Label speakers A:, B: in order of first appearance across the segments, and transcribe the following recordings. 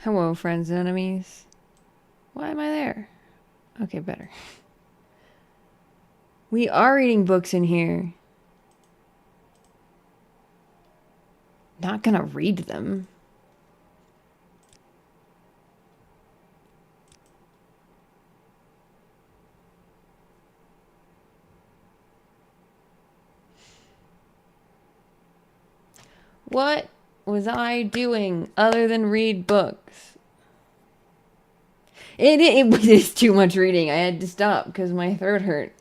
A: Hello, friends and enemies. Why am I there? Okay, better. We are reading books in here. Not gonna read them. What was I doing other than read books? It was too much reading. I had to stop because my throat hurt.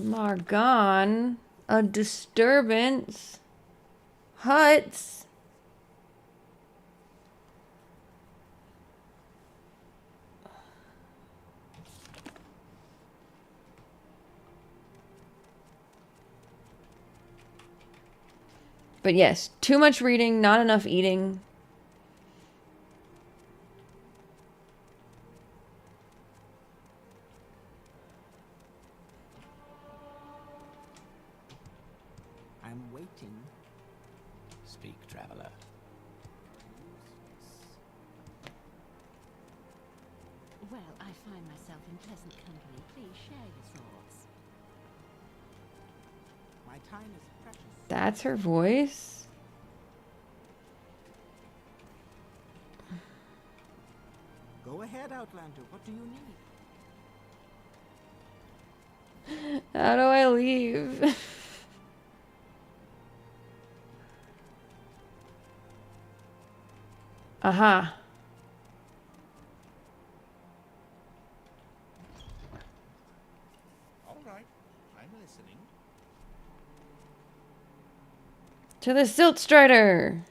A: Margon. A disturbance. Huts. But yes, too much reading, not enough eating.
B: I'm waiting.
C: Speak, traveler.
D: Well, I find myself in pleasant company. Please share your thoughts.
B: My time is precious.
A: That's her voice?
B: Go ahead, Outlander. What do you need?
A: How do I leave? Aha.
C: All right, I'm listening.
A: To the Silt Strider.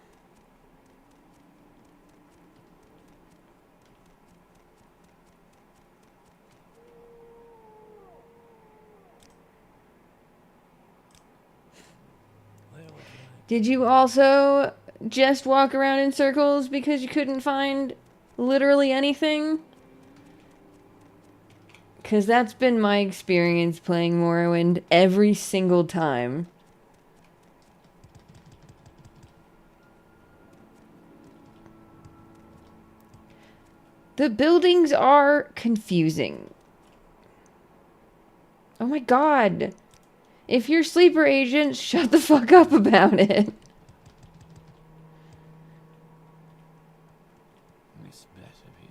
A: Did you also just walk around in circles because you couldn't find literally anything? Because that's been my experience playing Morrowind every single time. The buildings are confusing. Oh my god. If you're sleeper agents, shut the fuck up about it.
C: This better be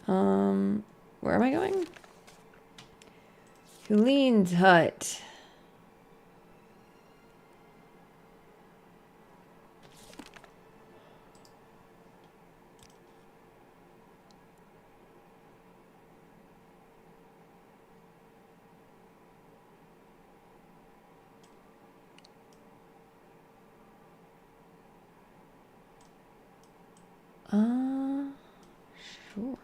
C: important.
A: Where am I going? Helene's hut. Sure.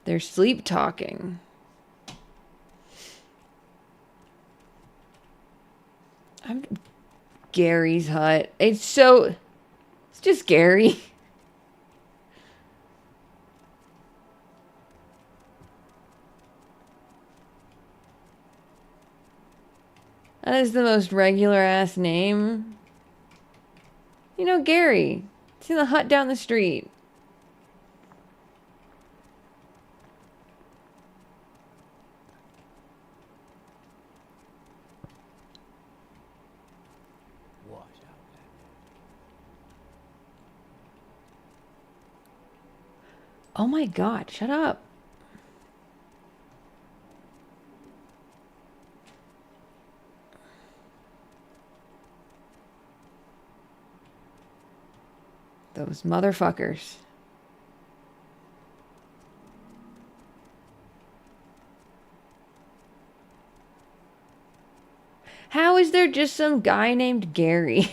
A: They're sleep talking. I'm Gary's hut. It's just Gary. That is the most regular ass name. You know, Gary. It's in the hut down the street.
C: What, Outlander?
A: Oh my god, shut up. Those motherfuckers. How is there just some guy named Gary?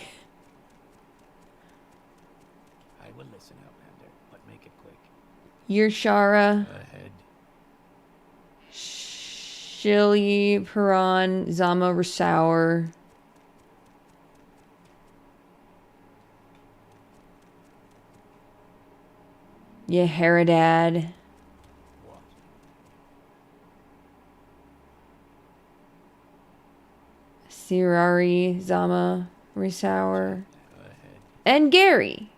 C: I will listen, Outlander, but make it quick.
A: You're Shara,
C: Ahead.
A: Shili, Piran, Zama, Rasour. Yeah, Herodad.
C: What?
A: Sirari, Zama, Rasour.
C: Ahead.
A: And Gary.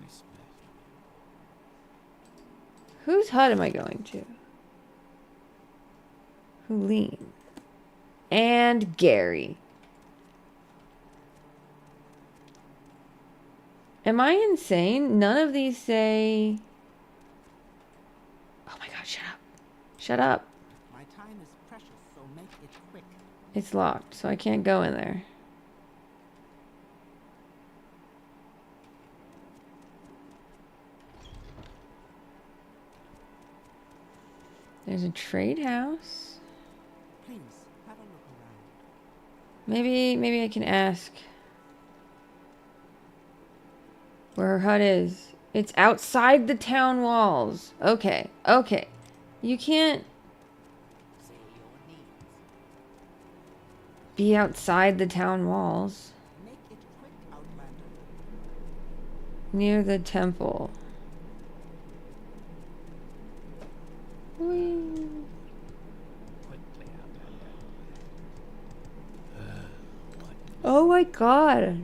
C: This better.
A: Whose hut am I going to? Helene. And Gary. Am I insane? None of these say... Oh my god, shut up. Shut up.
B: My time is precious, so make it quick.
A: It's locked, so I can't go in there. There's a trade house.
B: Please, have a look around.
A: Maybe I can ask where her hut is. It's outside the town walls. Okay, okay. You can't
B: Say your needs.
A: be outside the town walls.
B: Make it quick, Outlander.
A: Near the temple. Whee.
C: Quickly, Outlander. What?
A: Oh my god.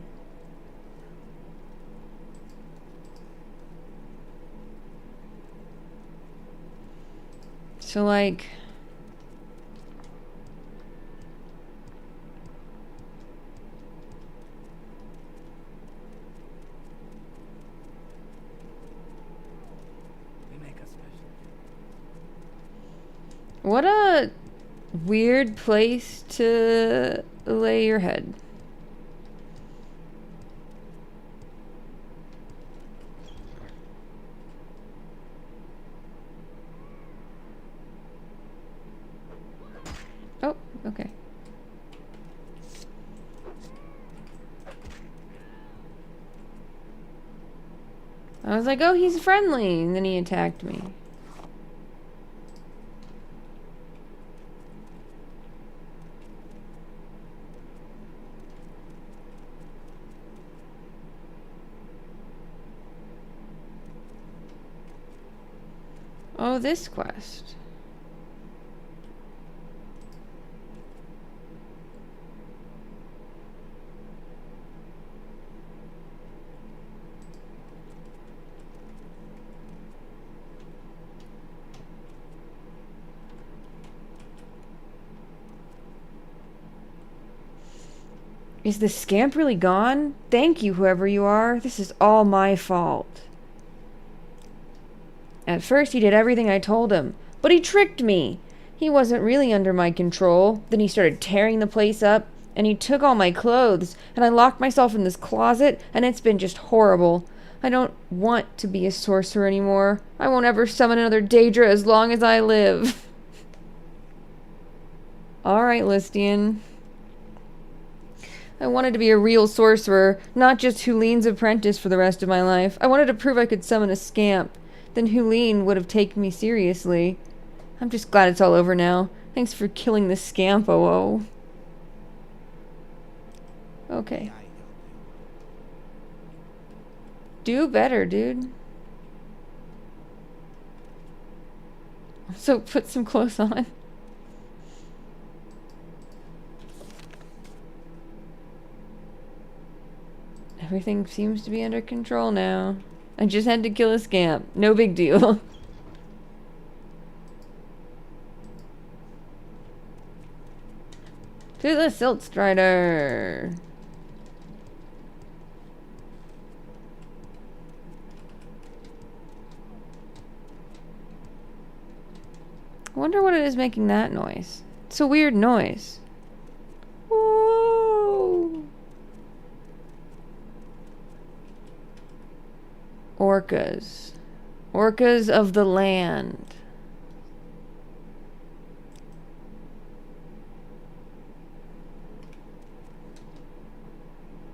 A: So like
C: We make a special.
A: what a weird place to lay your head. Oh, okay. I was like, oh, he's friendly. And then he attacked me. Oh, this quest. Is the scamp really gone? Thank you, whoever you are. This is all my fault. At first, he did everything I told him, but he tricked me. He wasn't really under my control. Then he started tearing the place up, and he took all my clothes, and I locked myself in this closet, and it's been just horrible. I don't want to be a sorcerer anymore. I won't ever summon another Daedra as long as I live. Alright, Listian. I wanted to be a real sorcerer, not just Hulene's apprentice for the rest of my life. I wanted to prove I could summon a scamp. Then Hulene would have taken me seriously. I'm just glad it's all over now. Thanks for killing the scamp, oh. Okay.
B: May I help you?
A: Do better, dude. So put some clothes on. Everything seems to be under control now. I just had to kill a scamp. No big deal. To the Silt Strider. I wonder what it is making that noise. It's a weird noise. Whoa. Orcas. Orcas of the land.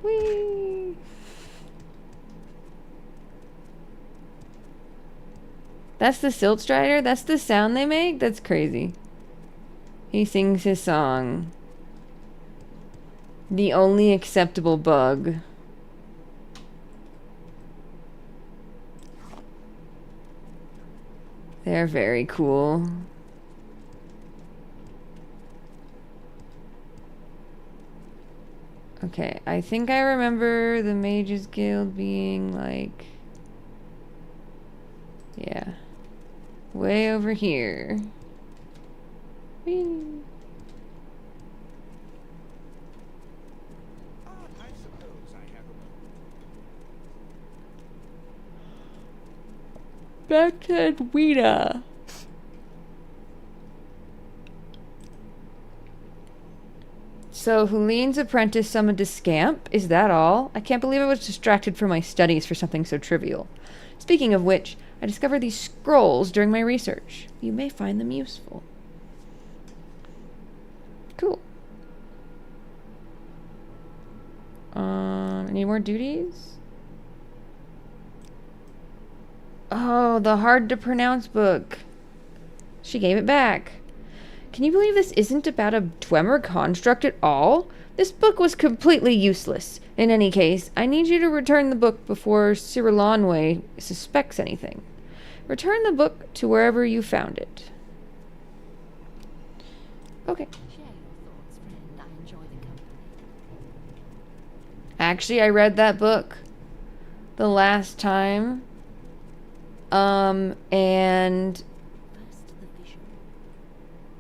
A: Whee! That's the Silt Strider? That's the sound they make? That's crazy. He sings his song. The only acceptable bug. They're very cool. Okay, I think I remember the Mages Guild being like... Yeah. Way over here. Whee.
B: I suppose I have a
A: Back to Edwina. So, Helene's apprentice summoned a scamp? Is that all? I can't believe I was distracted from my studies for something so trivial. Speaking of which, I discovered these scrolls during my research. You may find them useful. Cool. Any more duties? Oh, the hard to pronounce book. She gave it back. Can you believe this isn't about a Dwemer construct at all? This book was completely useless. In any case, I need you to return the book before Cyrilanwe suspects anything. Return the book to wherever you found it. Okay.
D: Share your thoughts, friend. I enjoy the company.
A: Actually, I read that book the last time. And
D: First the vision,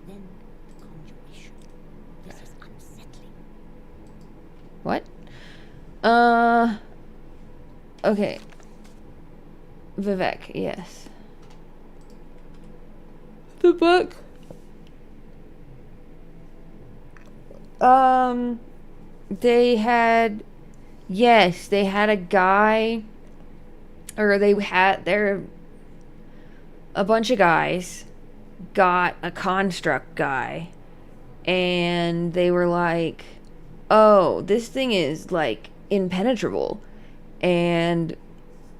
D: then the conjuration. This is unsettling.
A: what? Okay. Vivek, yes. The book. They had a guy, or a bunch of guys got a construct guy, and they were like, oh, this thing is like impenetrable and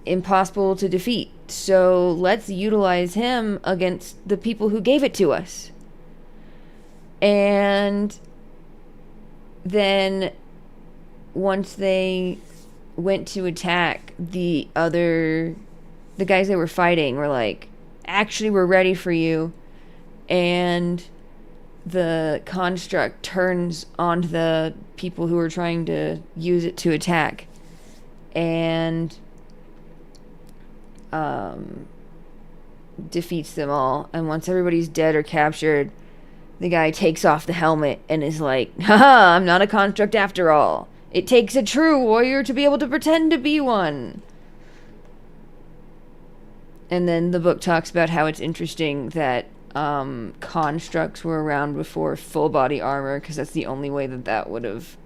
A: impossible to defeat, so let's utilize him against the people who gave it to us. And then once they went to attack, the guys they were fighting were like, actually, we're ready for you. And the construct turns onto the people who are trying to use it to attack, and defeats them all. And once everybody's dead or captured, the guy takes off the helmet and is like, haha, I'm not a construct after all. It takes a true warrior to be able to pretend to be one. And then the book talks about how it's interesting that constructs were around before full body armor, because that's the only way that would have,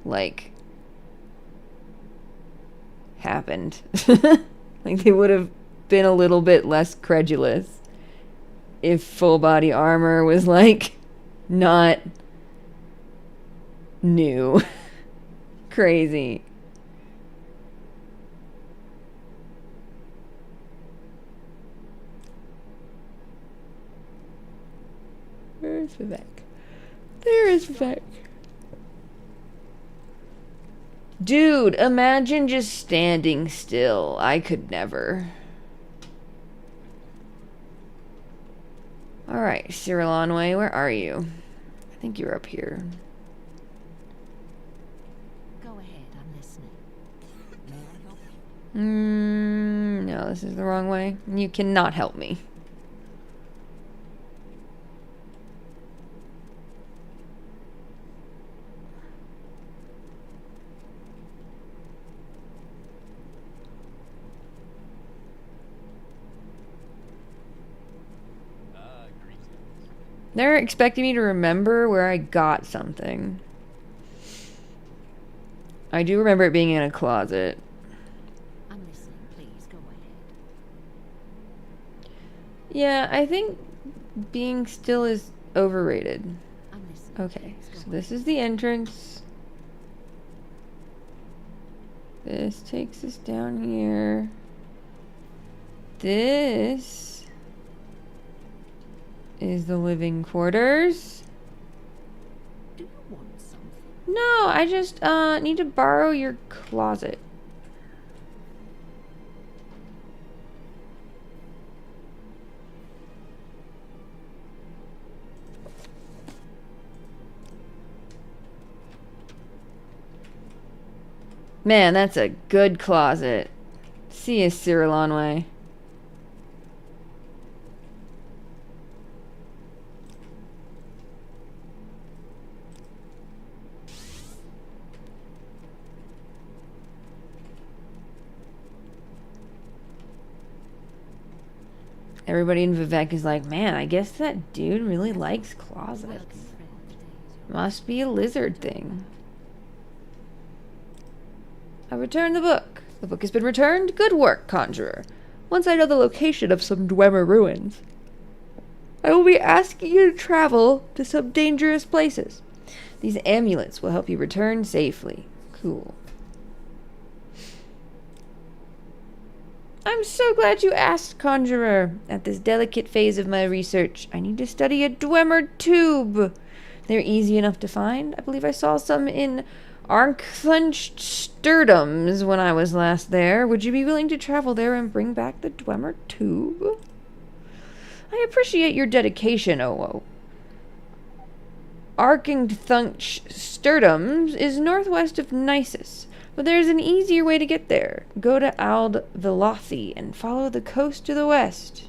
A: like, happened. Like, they would have been a little bit less credulous if full body armor was, like, not new. Crazy. Where's Vivek? There is Vivek. Dude, imagine just standing still. I could never. Alright, Cyrilanwe, where are you? I think you're up here.
D: Go ahead, I'm listening.
B: May I help you?
A: No, this is the wrong way. You cannot help me. They're expecting me to remember where I got something. I do remember it being in a closet.
D: I'm listening, please. Go ahead.
A: Yeah, I think being still is overrated.
D: I'm listening.
A: Okay,
D: Please,
A: so
D: go
A: this is the entrance. This takes us down here. This is the living quarters.
D: Do you want something?
A: No, I just need to borrow your closet. Man, that's a good closet. See you, Cyrilanwe. Everybody in Vivek is like, man, I guess that dude really likes closets.
D: Welcome, friend. Today is
A: Must be a lizard thing. I returned the book. The book has been returned. Good work, conjurer. Once I know the location of some Dwemer ruins, I will be asking you to travel to some dangerous places. These amulets will help you return safely. Cool. I'm so glad you asked, conjurer. At this delicate phase of my research, I need to study a Dwemer tube. They're easy enough to find. I believe I saw some in Arkthunsterdums when I was last there. Would you be willing to travel there and bring back the Dwemer tube? I appreciate your dedication, Oo. Arkthunsterdums is northwest of Nisus, but there's an easier way to get there. Go to Ald Velothi and follow the coast to the west.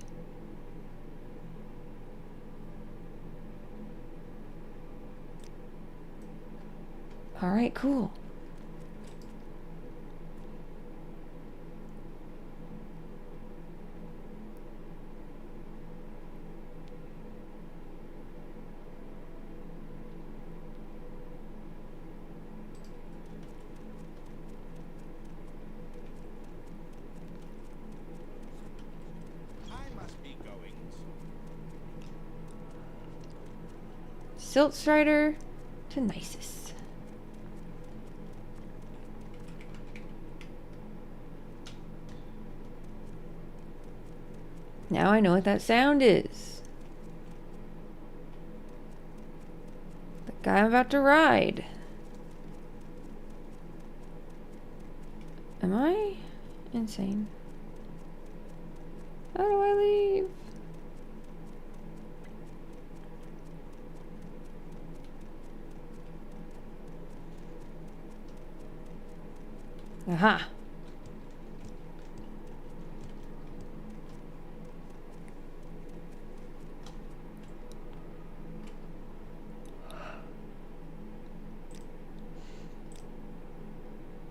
A: Alright, cool. Siltstrider to Nisus. Now I know what that sound is. The guy I'm about to ride. Am I insane? How do I leave? Aha.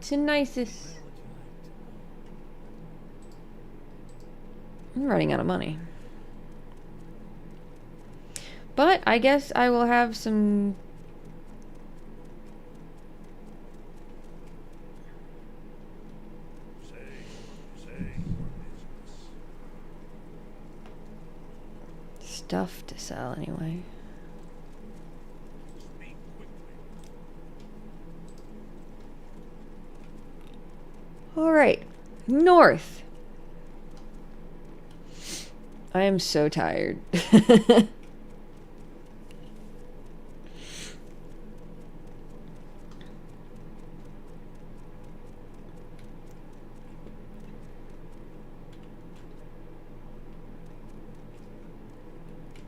A: To Nisus. I'm running out of money. But I guess I will have some stuff to sell anyway. Alright, north. I am so tired.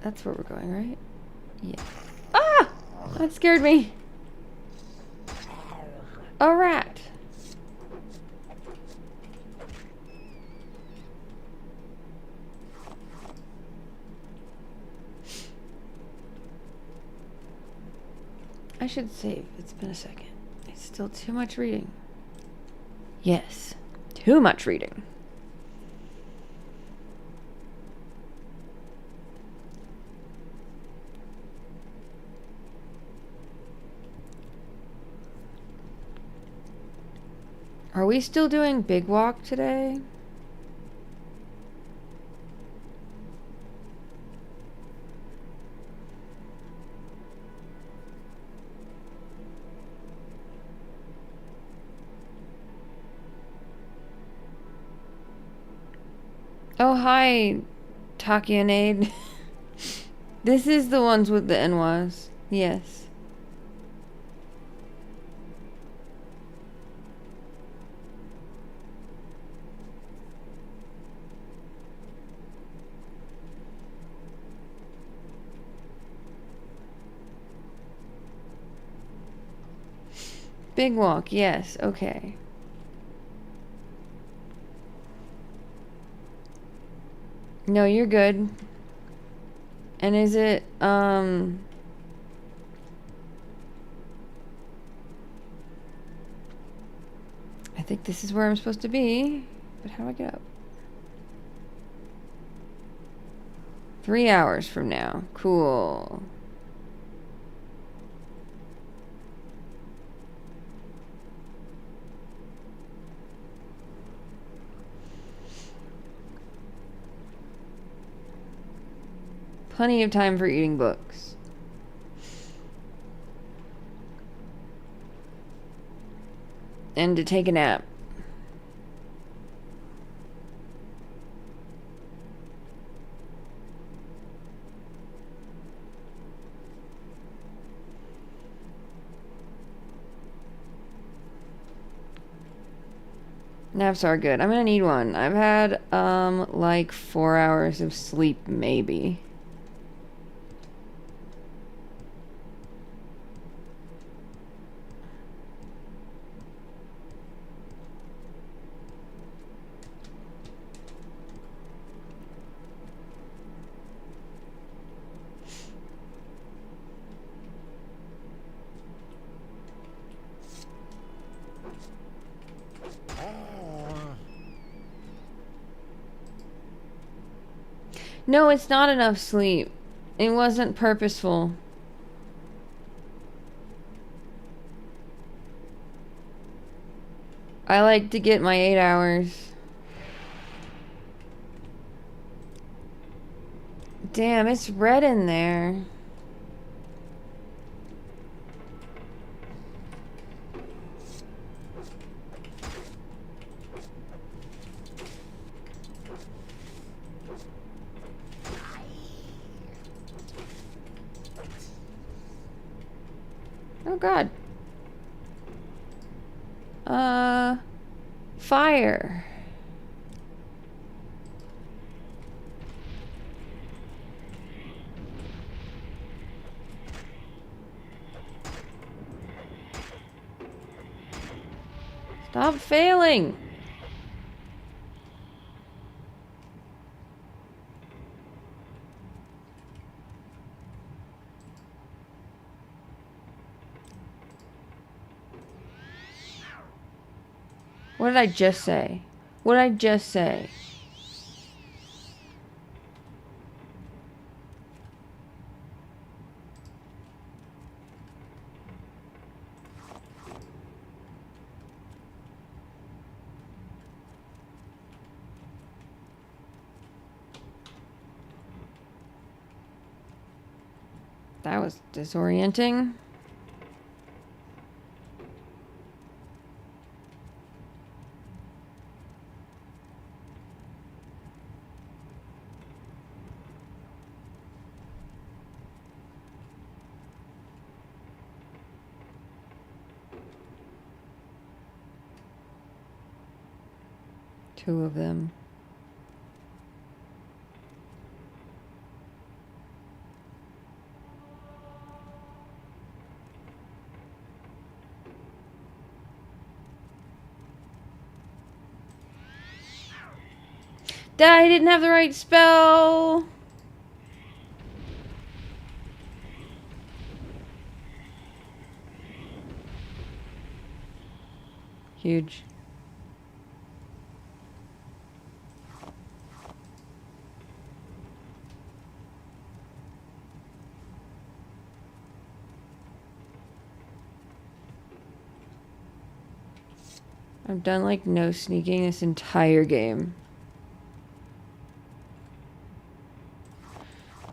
A: That's where we're going, right? Yeah. Ah! That scared me. A rat. I should save. It's been a second. It's still too much reading. Yes. Too much reading. Are we still doing Big Walk today? Oh, hi, Takianade. This is the ones with the NWAs. Yes. Big Walk, yes, okay. No, you're good. And is it, I think this is where I'm supposed to be. But how do I get up? 3 hours from now. Cool. Plenty of time for eating books. And to take a nap. Naps are good. I'm gonna need one. I've had, like 4 hours of sleep, maybe. No, it's not enough sleep. It wasn't purposeful. I like to get my 8 hours. Damn, it's red in there. Oh god. Fire. Stop failing. What did I just say? What did I just say? That was disorienting. Two of them. I didn't have the right spell. Huge. I've done like no sneaking this entire game.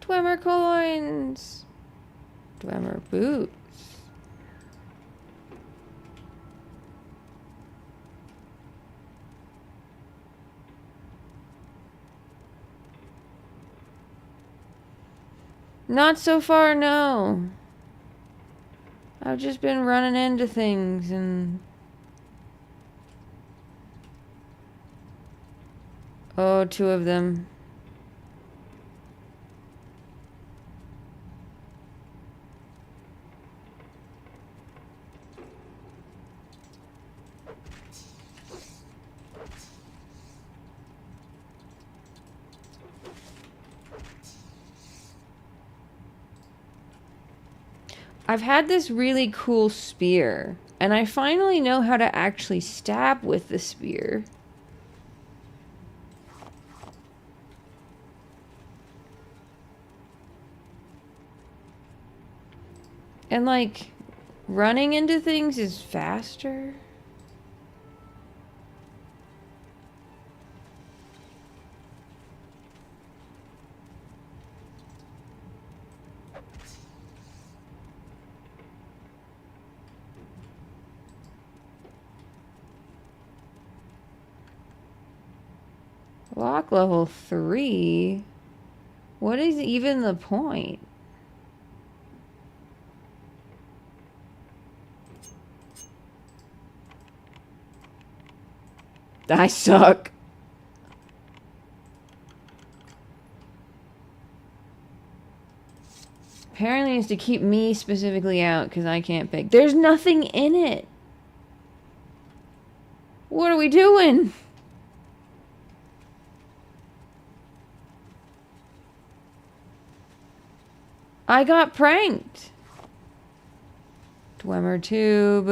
A: Dwemer coins. Dwemer boots. Not so far, no. I've just been running into things and... Oh, two of them. I've had this really cool spear, and I finally know how to actually stab with the spear. And like, running into things is faster. Lock level 3? What is even the point? I suck. Apparently it's to keep me specifically out because I can't pick. There's nothing in it. What are we doing? I got pranked. Dwemer tube.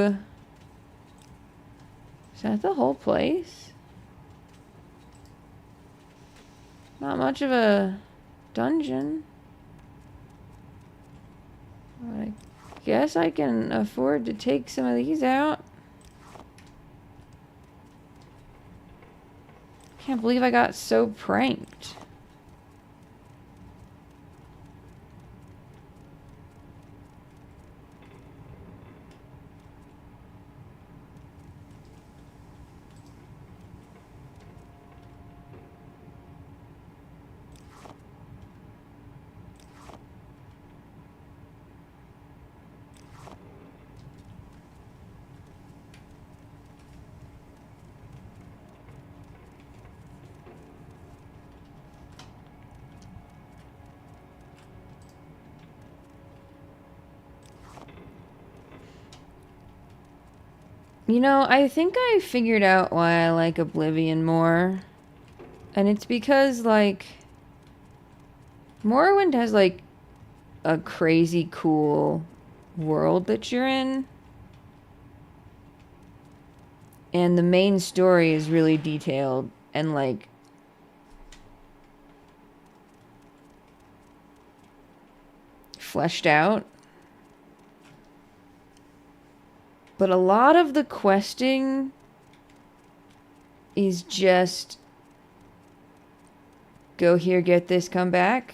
A: Is that the whole place? Not much of a dungeon. I guess I can afford to take some of these out. Can't believe I got so pranked. You know, I think I figured out why I like Oblivion more. And it's because, like, Morrowind has, like, a crazy cool world that you're in. And the main story is really detailed and, like, fleshed out. But a lot of the questing is just go here, get this, come back.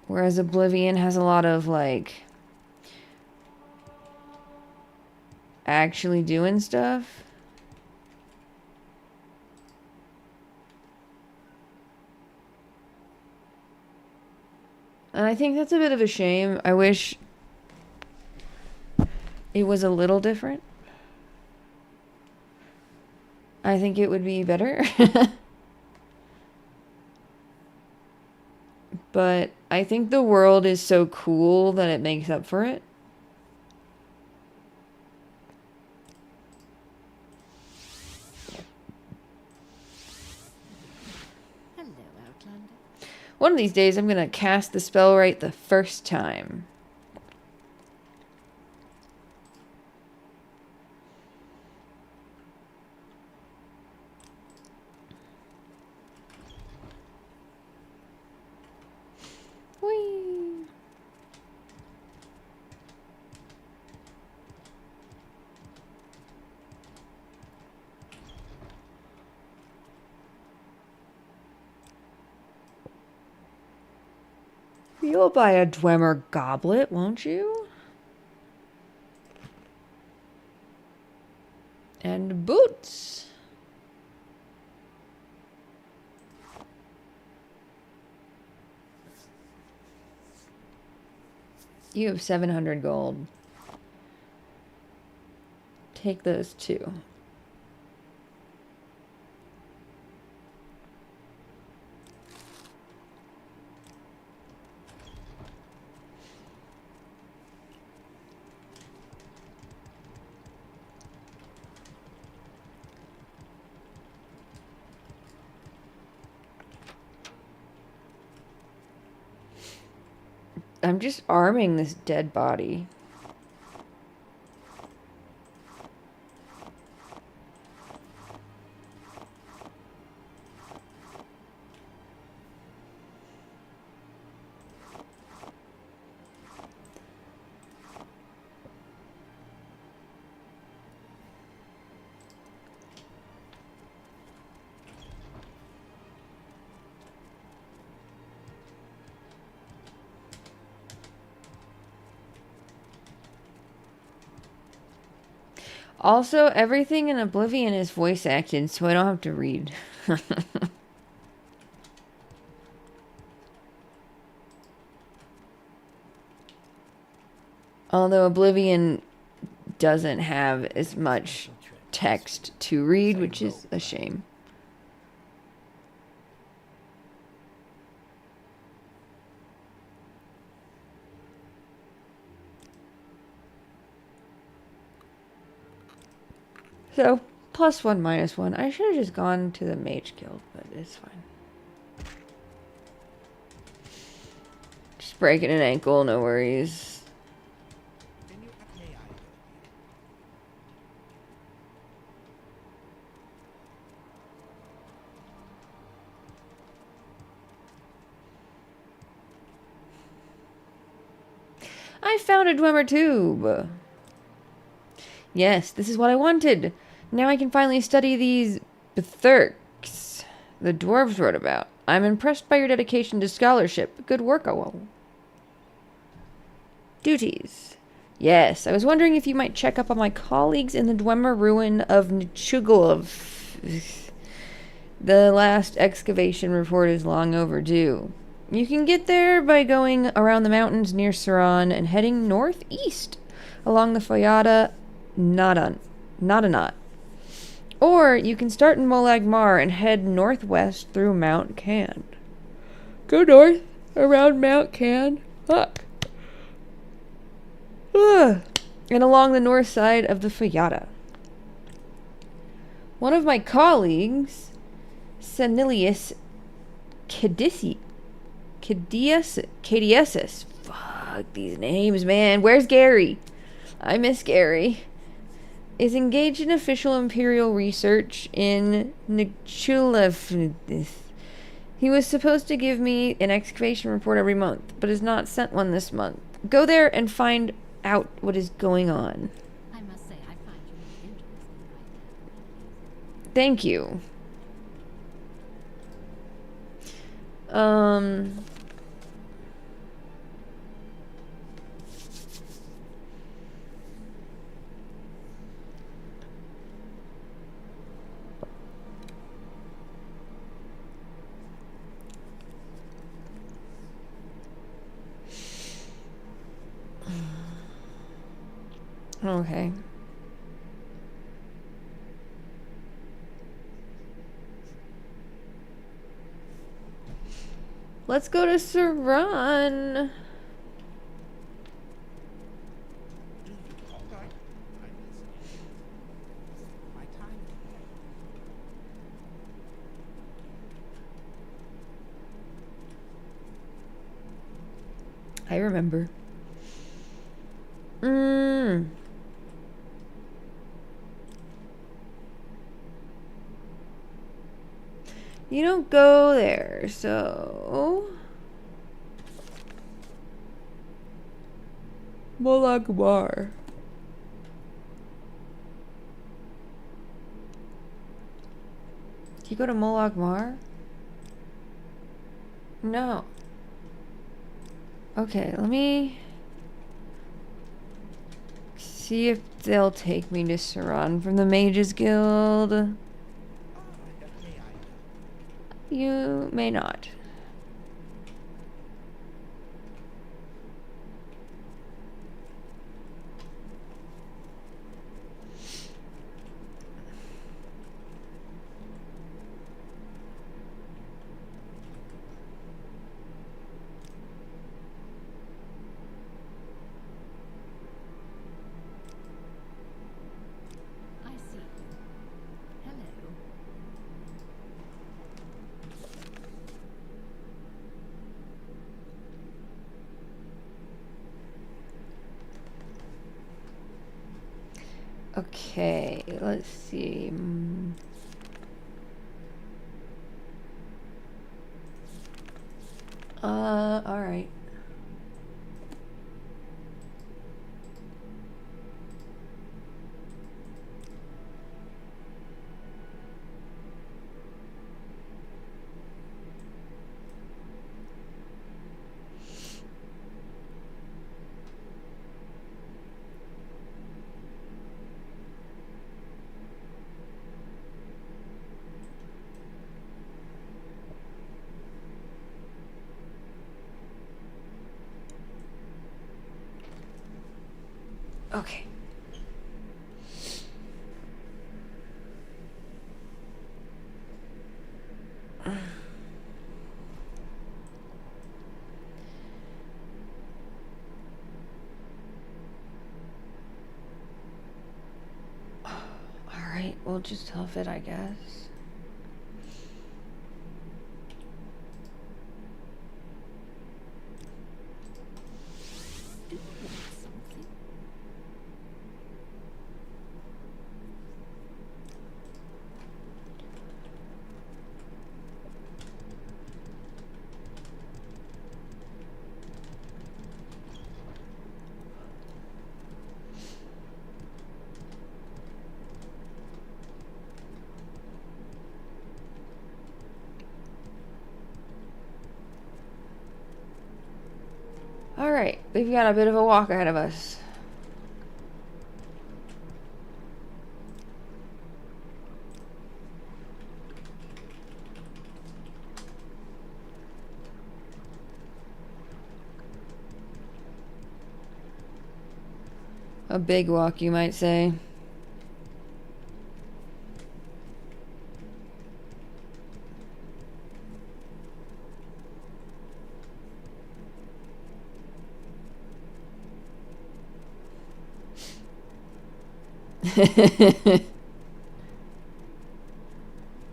A: Whereas Oblivion has a lot of, like, actually doing stuff. And I think that's a bit of a shame. I wish it was a little different. I think it would be better. But I think the world is so cool that it makes up for it.
B: Hello, Outlander.
A: One of these days, I'm going to cast the spell right the first time. Whee! You'll buy a Dwemer goblet, won't you? And boots. You have 700 gold. Take those two. I'm just arming this dead body. Also, everything in Oblivion is voice acted, so I don't have to read. Although Oblivion doesn't have as much text to read, which is a shame. So, +1, -1. I should have just gone to the Mage Guild, but it's fine. Just breaking an ankle, no worries. I found a Dwemer tube! Yes, this is what I wanted! Now I can finally study these Bethurks the dwarves wrote about. I'm impressed by your dedication to scholarship. Good work, Owl. Duties. Yes, I was wondering if you might check up on my colleagues in the Dwemer ruin of Nchugolov. The last excavation report is long overdue. You can get there by going around the mountains near Saran and heading northeast along the Fayada Nadanat. Or you can start in Molag Mar and head northwest through Mount Can. Go north around Mount Can. Fuck. And along the north side of the Fayada. One of my colleagues, Senilius Cadiesis. Fuck these names, man. Where's Gary? I miss Gary. Is engaged in official imperial research in Nchulef. He was supposed to give me an excavation report every month, but has not sent one this month. Go there and find out what is going on.
D: I must say, I find you most interesting right now.
A: Thank you. Okay. Let's go to Saran. I remember. You don't go there, so... Molag Mar. Do you go to Molag Mar? No. Okay, let me... see if they'll take me to Saran from the Mages Guild. You may not.
D: I see you. Hello.
A: Okay, let's see. Alright. Okay. Alright, we'll just huff it, I guess.
D: Do you want something?
A: Alright, we've got a bit of a walk ahead of us. A big walk, you might say.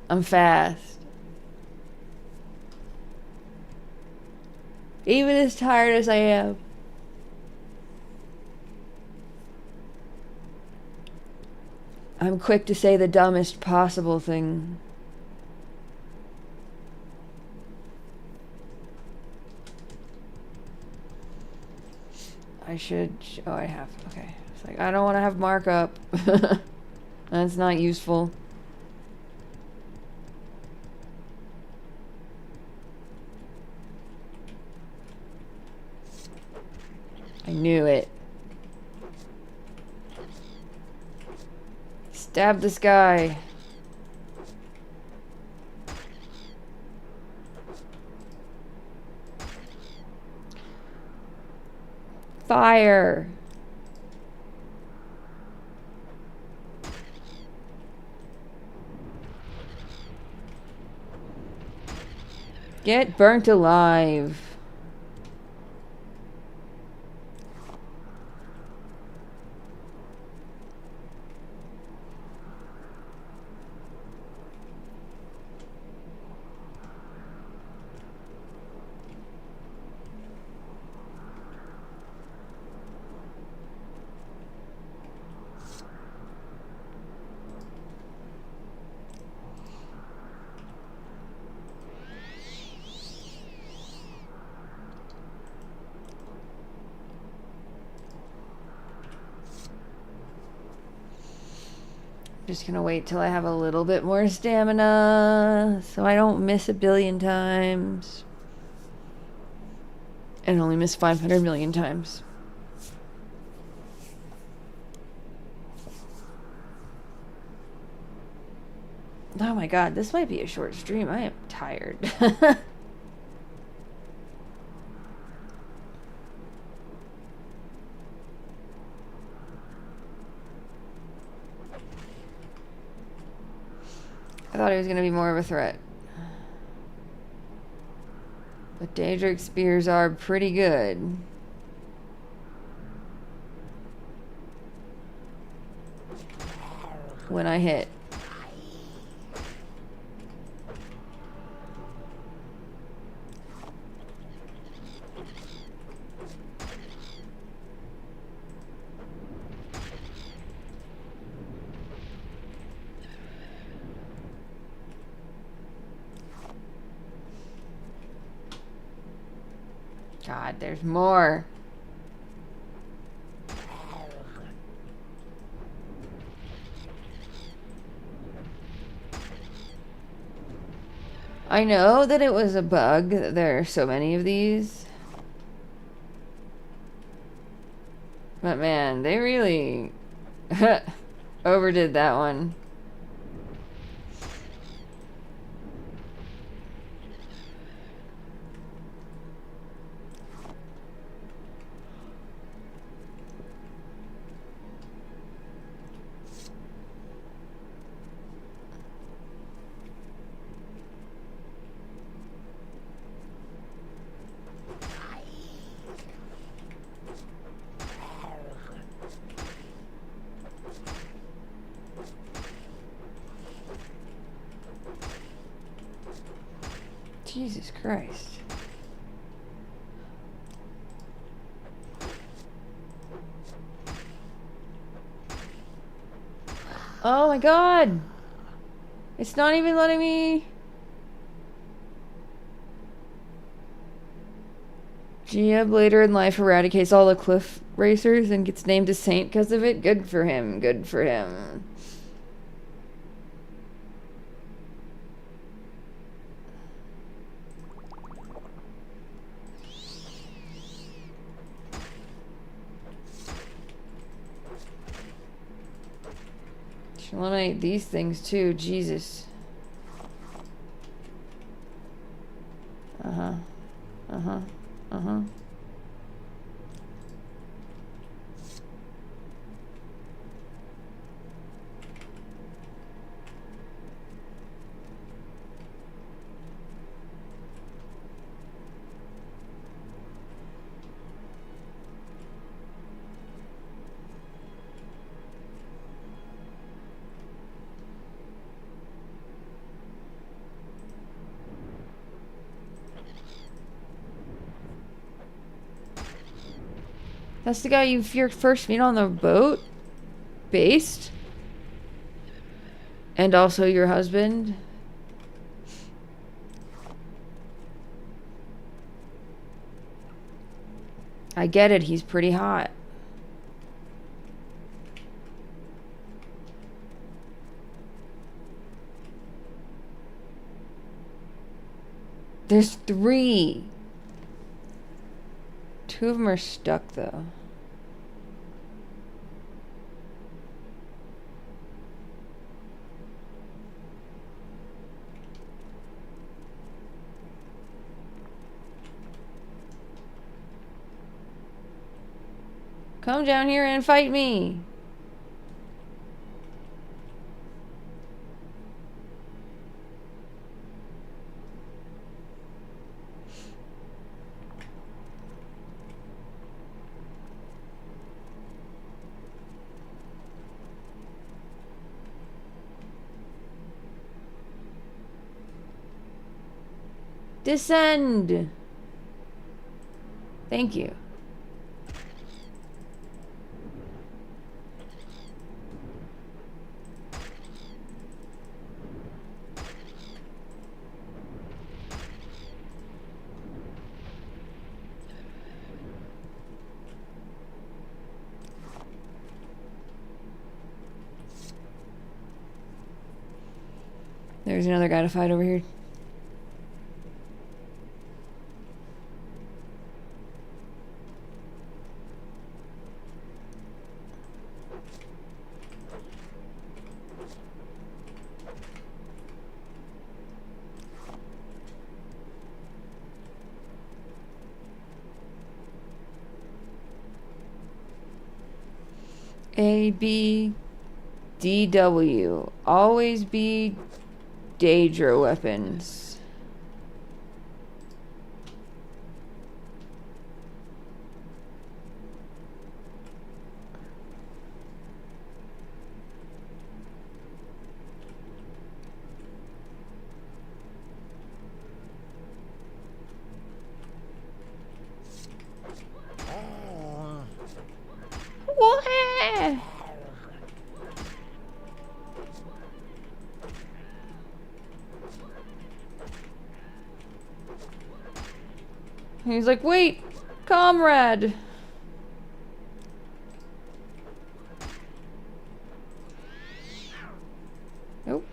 A: I'm fast. Even as tired as I am. I'm quick to say the dumbest possible thing. I should... Oh, I have... Okay. It's like, I don't want to have markup. That's not useful. I knew it. Stab this guy. Fire. Get burnt alive. Just gonna wait till I have a little bit more stamina so I don't miss a billion times. And only miss 500 million times. Oh my god, this might be a short stream. I am tired. I thought he was going to be more of a threat. But Daedric spears are pretty good. When I hit. God, there's more. I know that it was a bug that there are so many of these. But man, they really overdid that one. Jesus Christ. Oh my god! It's not even letting me... Giab later in life eradicates all the cliff racers and gets named a saint because of it. Good for him. Good for him. Should eliminate these things too. Jesus. Uh-huh. Uh-huh. Uh-huh. That's the guy you first meet on the boat? Based? And also your husband? I get it, he's pretty hot. There's 3. 2 of them are stuck, though. Come down here and fight me. Descend. Thank you. There's another guy to fight over here. A, B, D, W. Always be Daedra weapons. What? He's like, wait, comrade. Nope.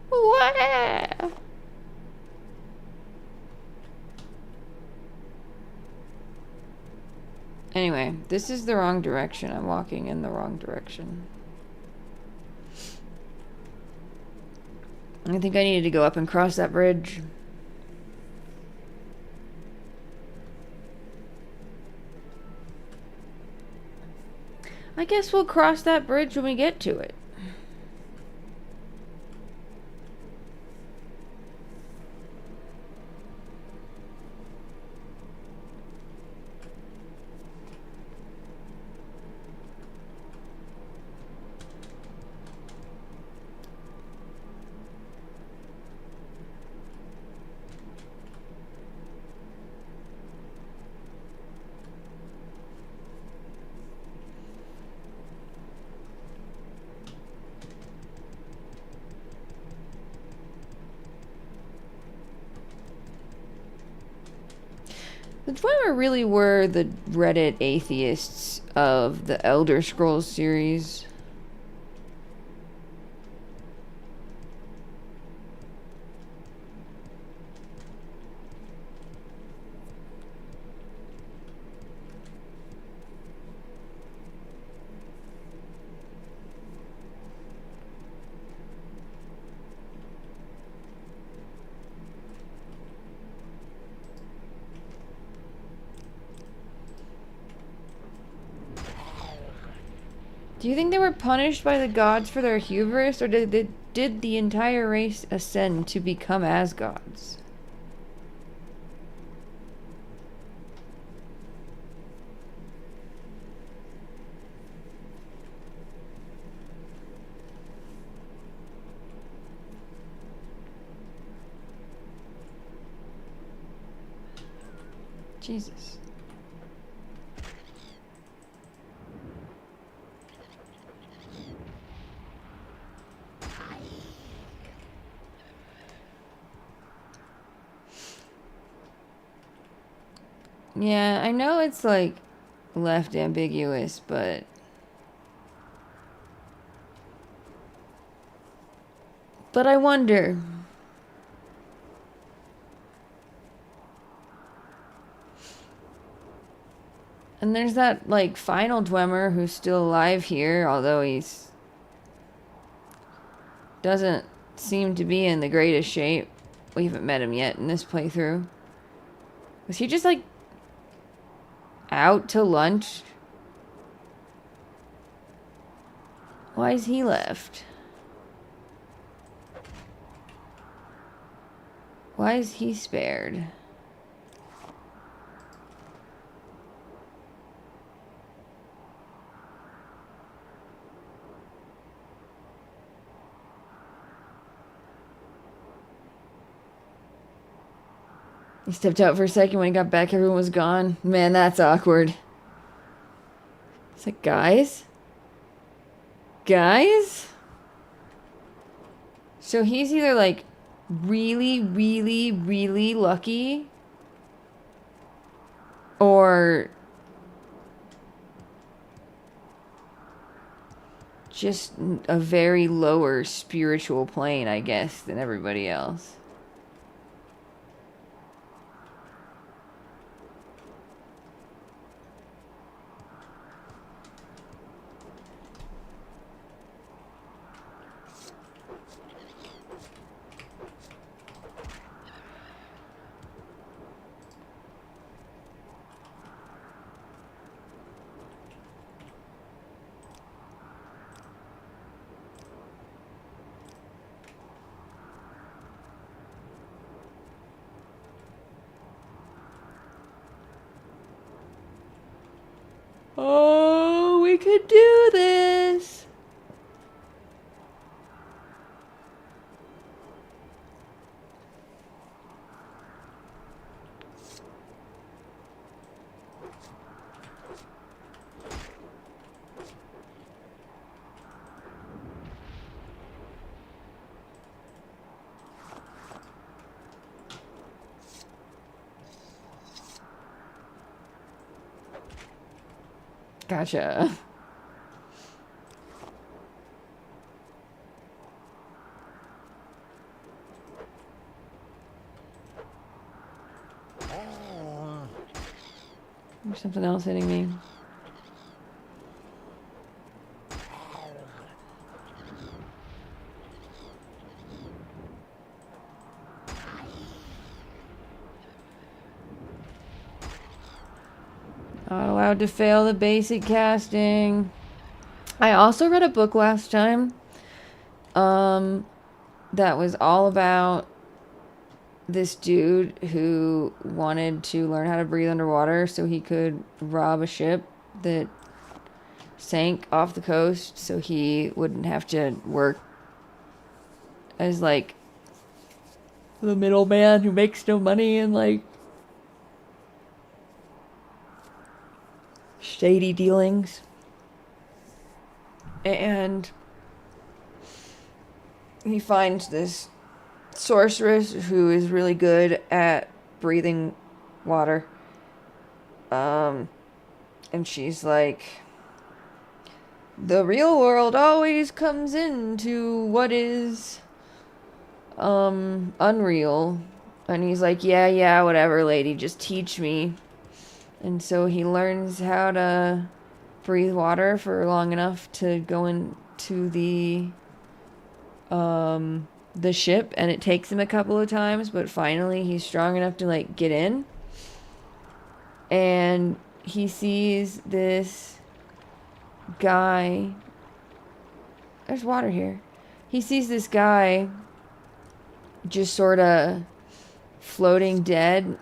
A: What? Anyway, this is the wrong direction. I'm walking in the wrong direction. I think I needed to go up and cross that bridge. I guess we'll cross that bridge when we get to it. The Dwemer really were the Reddit atheists of the Elder Scrolls series. Do you think they were punished by the gods for their hubris, or did the entire race ascend to become as gods? Jesus. Yeah, I know it's like left ambiguous, but I wonder. And there's that like final Dwemer who's still alive here, although he's doesn't seem to be in the greatest shape. We haven't met him yet in this playthrough. Was he just like out to lunch? Why is he left? Why is he spared? He stepped out for a second. When he got back, everyone was gone. Man, that's awkward. It's like, guys? Guys? So he's either like really, really, really lucky, or just a very lower spiritual plane, I guess, than everybody else. Oh, we could do this. Gotcha. There's something else hitting me. Not allowed to fail the basic casting. I also read a book last time that was all about this dude who wanted to learn how to breathe underwater so he could rob a ship that sank off the coast, so he wouldn't have to work as like the middleman who makes no money and like shady dealings. And he finds this sorceress who is really good at breathing water, And she's like, the real world always comes into what is unreal. And he's like, yeah, whatever, lady, just teach me. And so he learns how to breathe water for long enough to go into the ship, and it takes him a couple of times, but finally he's strong enough to like get in. And he sees this guy. There's water here. He sees this guy just sort of floating dead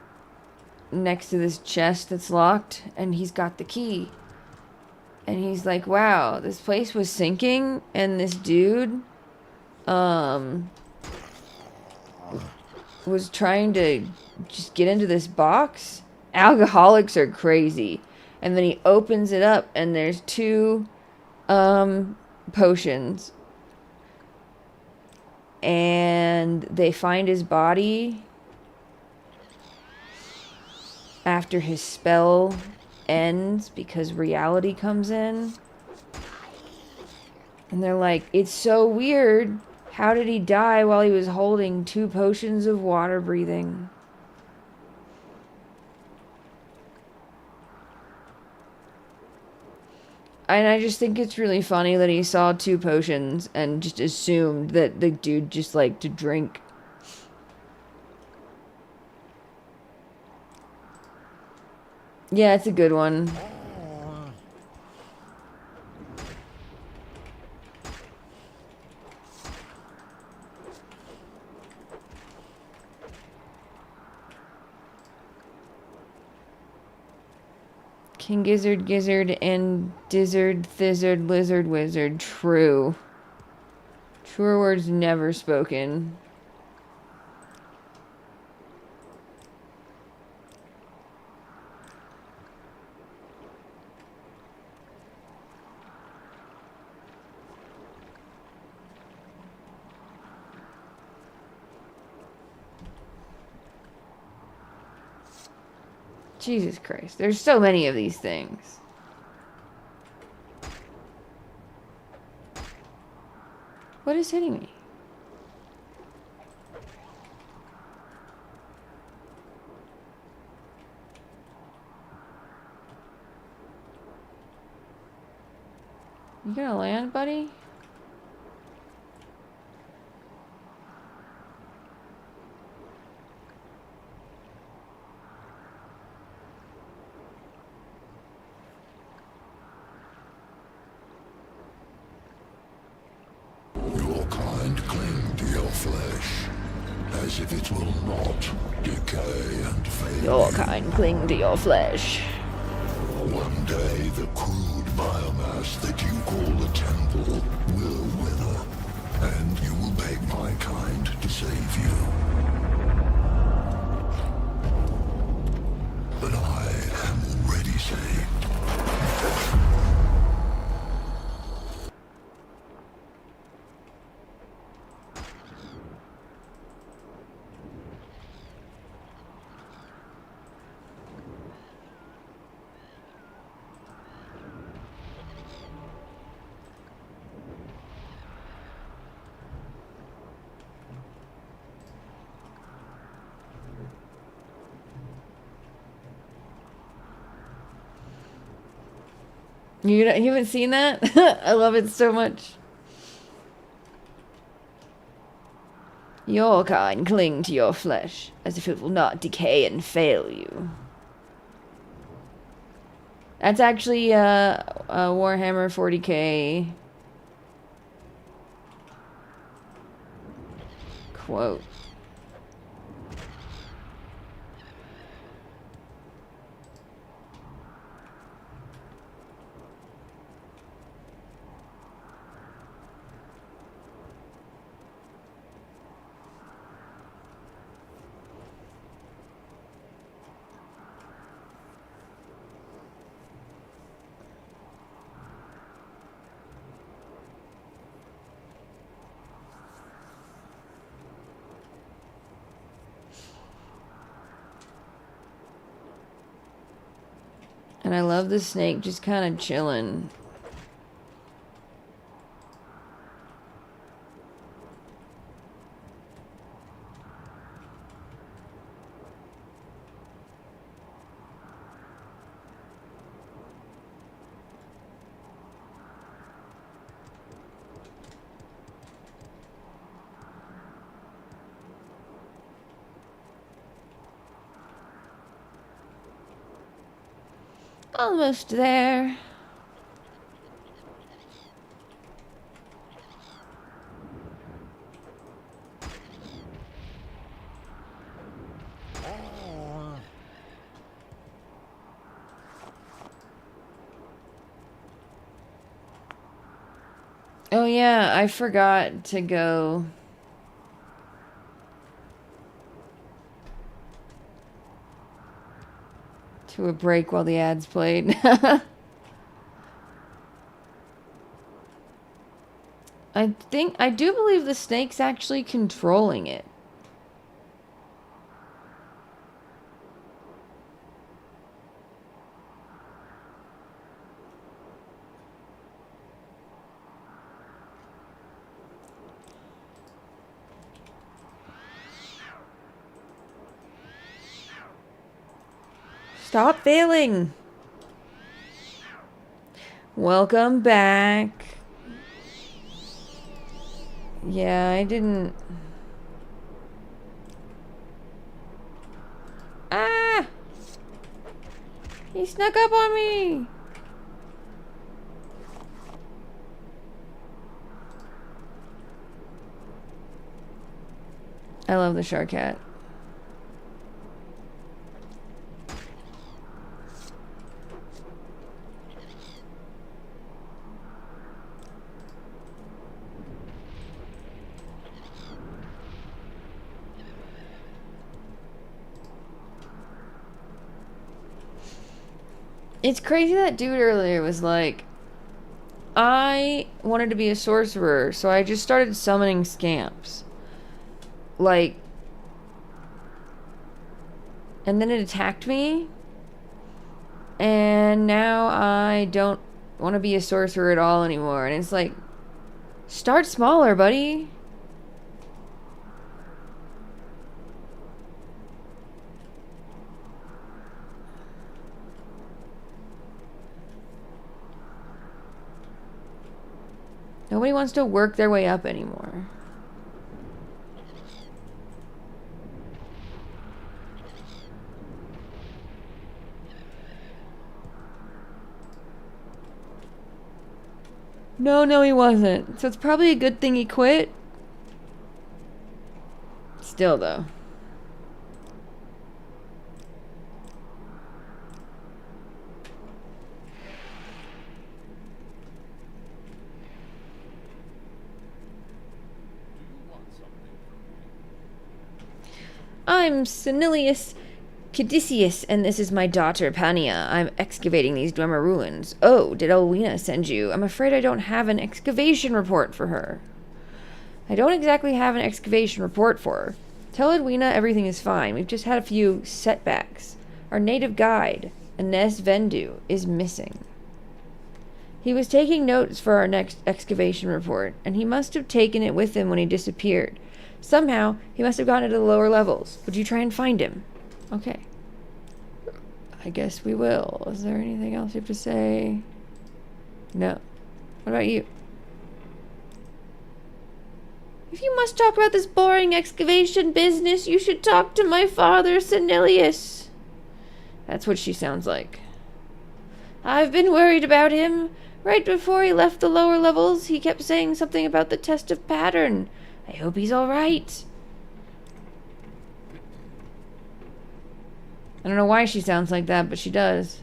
A: next to this chest that's locked, and he's got the key. And he's like, wow, this place was sinking, and this dude was trying to just get into this box. Alcoholics are crazy. And then he opens it up, and there's two potions. And they find his body after his spell ends because reality comes in. And they're like, it's so weird. How did he die while he was holding two potions of water breathing? And I just think it's really funny that he saw two potions and just assumed that the dude just liked to drink. Yeah, it's a good one. King Gizzard, Gizzard, and Dizzard, Thizzard, Lizard, Wizard. True. Truer words never spoken. Jesus Christ. There's so many of these things. What is hitting me? You gonna land, buddy?
E: Your kind cling to your flesh, as if it will not decay and fade.
A: Your kind cling to your flesh.
E: One day the crude biomass that you call a temple will wither, and you will beg my kind to save you. But I am already saved.
A: You haven't seen that? I love it so much. Your kind cling to your flesh, as if it will not decay and fail you. That's actually a Warhammer 40k quote. And I love the snake just kind of chilling. Almost there. Oh yeah, I forgot to go to a break while the ads played. I do believe the snake's actually controlling it. Stop failing. Welcome back. Yeah, I didn't... Ah! He snuck up on me! I love the shark cat. It's crazy that dude earlier was like, I wanted to be a sorcerer, so I just started summoning scamps. Like, and then it attacked me, and now I don't want to be a sorcerer at all anymore. And it's like, start smaller, buddy. Nobody wants to work their way up anymore. No, he wasn't. So it's probably a good thing he quit. Still, though. I'm Senilius Caduceus, and this is my daughter, Pania. I'm excavating these Dwemer ruins. Oh, did Elwina send you? I'm afraid I don't have an excavation report for her. I don't exactly have an excavation report for her. Tell Edwina everything is fine. We've just had a few setbacks. Our native guide, Ines Vendu, is missing. He was taking notes for our next excavation report, and he must have taken it with him when he disappeared. Somehow, he must have gotten to the lower levels. Would you try and find him? Okay. I guess we will. Is there anything else you have to say? No. What about you? If you must talk about this boring excavation business, you should talk to my father, Senilius. That's what she sounds like. I've been worried about him. Right before he left the lower levels, he kept saying something about the test of pattern. I hope he's alright. I don't know why she sounds like that, but she does.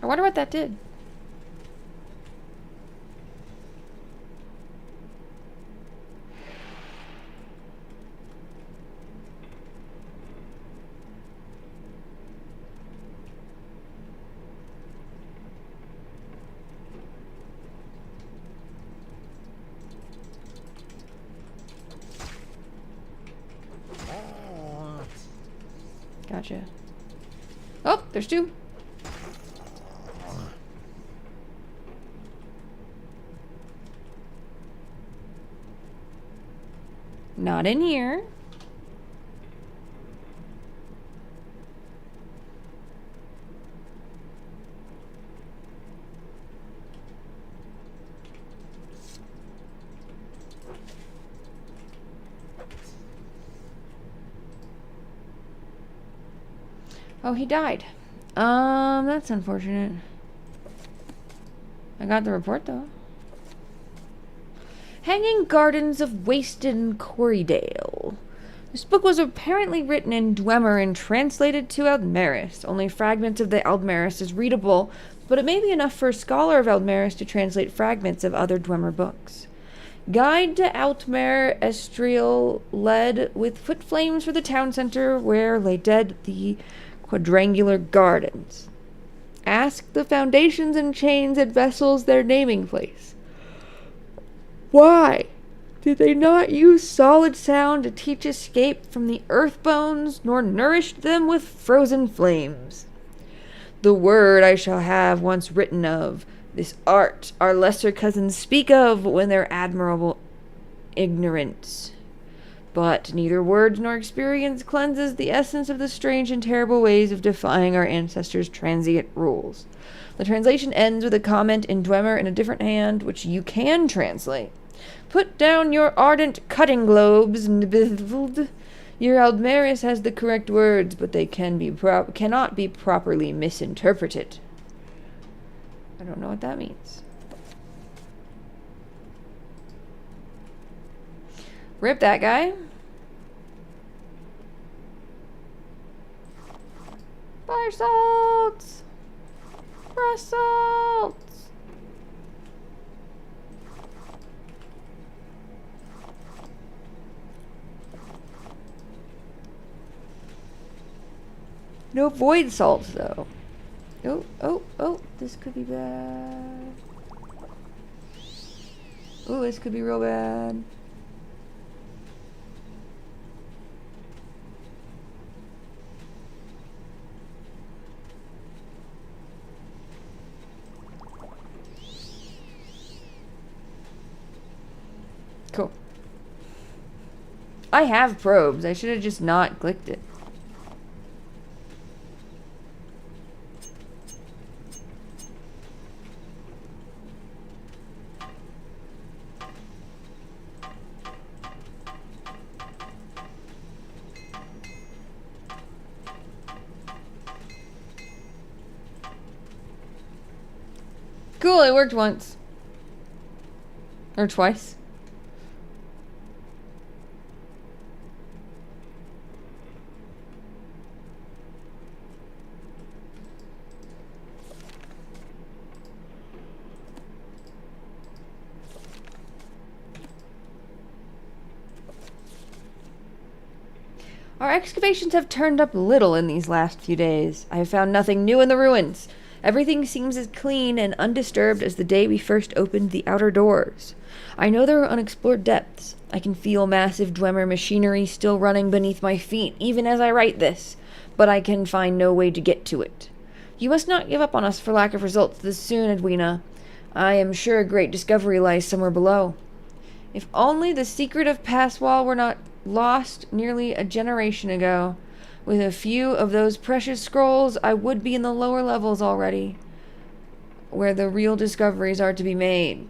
A: I wonder what that did. Gotcha. Oh, there's two. Not in here. Oh, he died. That's unfortunate. I got the report, though. Hanging Gardens of Wasted Corriedale. This book was apparently written in Dwemer and translated to Aldmeris. Only fragments of the Aldmeris is readable, but it may be enough for a scholar of Aldmeris to translate fragments of other Dwemer books. Guide to Altmer Estriel led with foot flames for the town center where lay dead the quadrangular gardens. Ask the foundations and chains and vessels their naming place. Why did they not use solid sound to teach escape from the earth bones, nor nourished them with frozen flames? The word I shall have once written of, this art our lesser cousins speak of when their admirable ignorance. But neither words nor experience cleanses the essence of the strange and terrible ways of defying our ancestors' transient rules. The translation ends with a comment in Dwemer in a different hand, which you can translate. Put down your ardent cutting globes, Nbild. Your Aldmeris has the correct words, but they cannot be properly misinterpreted. I don't know what that means. Rip that guy. Fire salts! Frost salts! No void salts, though. Oh, this could be bad. Oh, this could be real bad. Cool. I have probes. I should have just not clicked it. Cool, it worked once. Or twice. Our excavations have turned up little in these last few days. I have found nothing new in the ruins. Everything seems as clean and undisturbed as the day we first opened the outer doors. I know there are unexplored depths. I can feel massive Dwemer machinery still running beneath my feet, even as I write this, but I can find no way to get to it. You must not give up on us for lack of results this soon, Edwina. I am sure a great discovery lies somewhere below. If only the secret of Passwall were not lost nearly a generation ago. With a few of those precious scrolls, I would be in the lower levels already, where the real discoveries are to be made.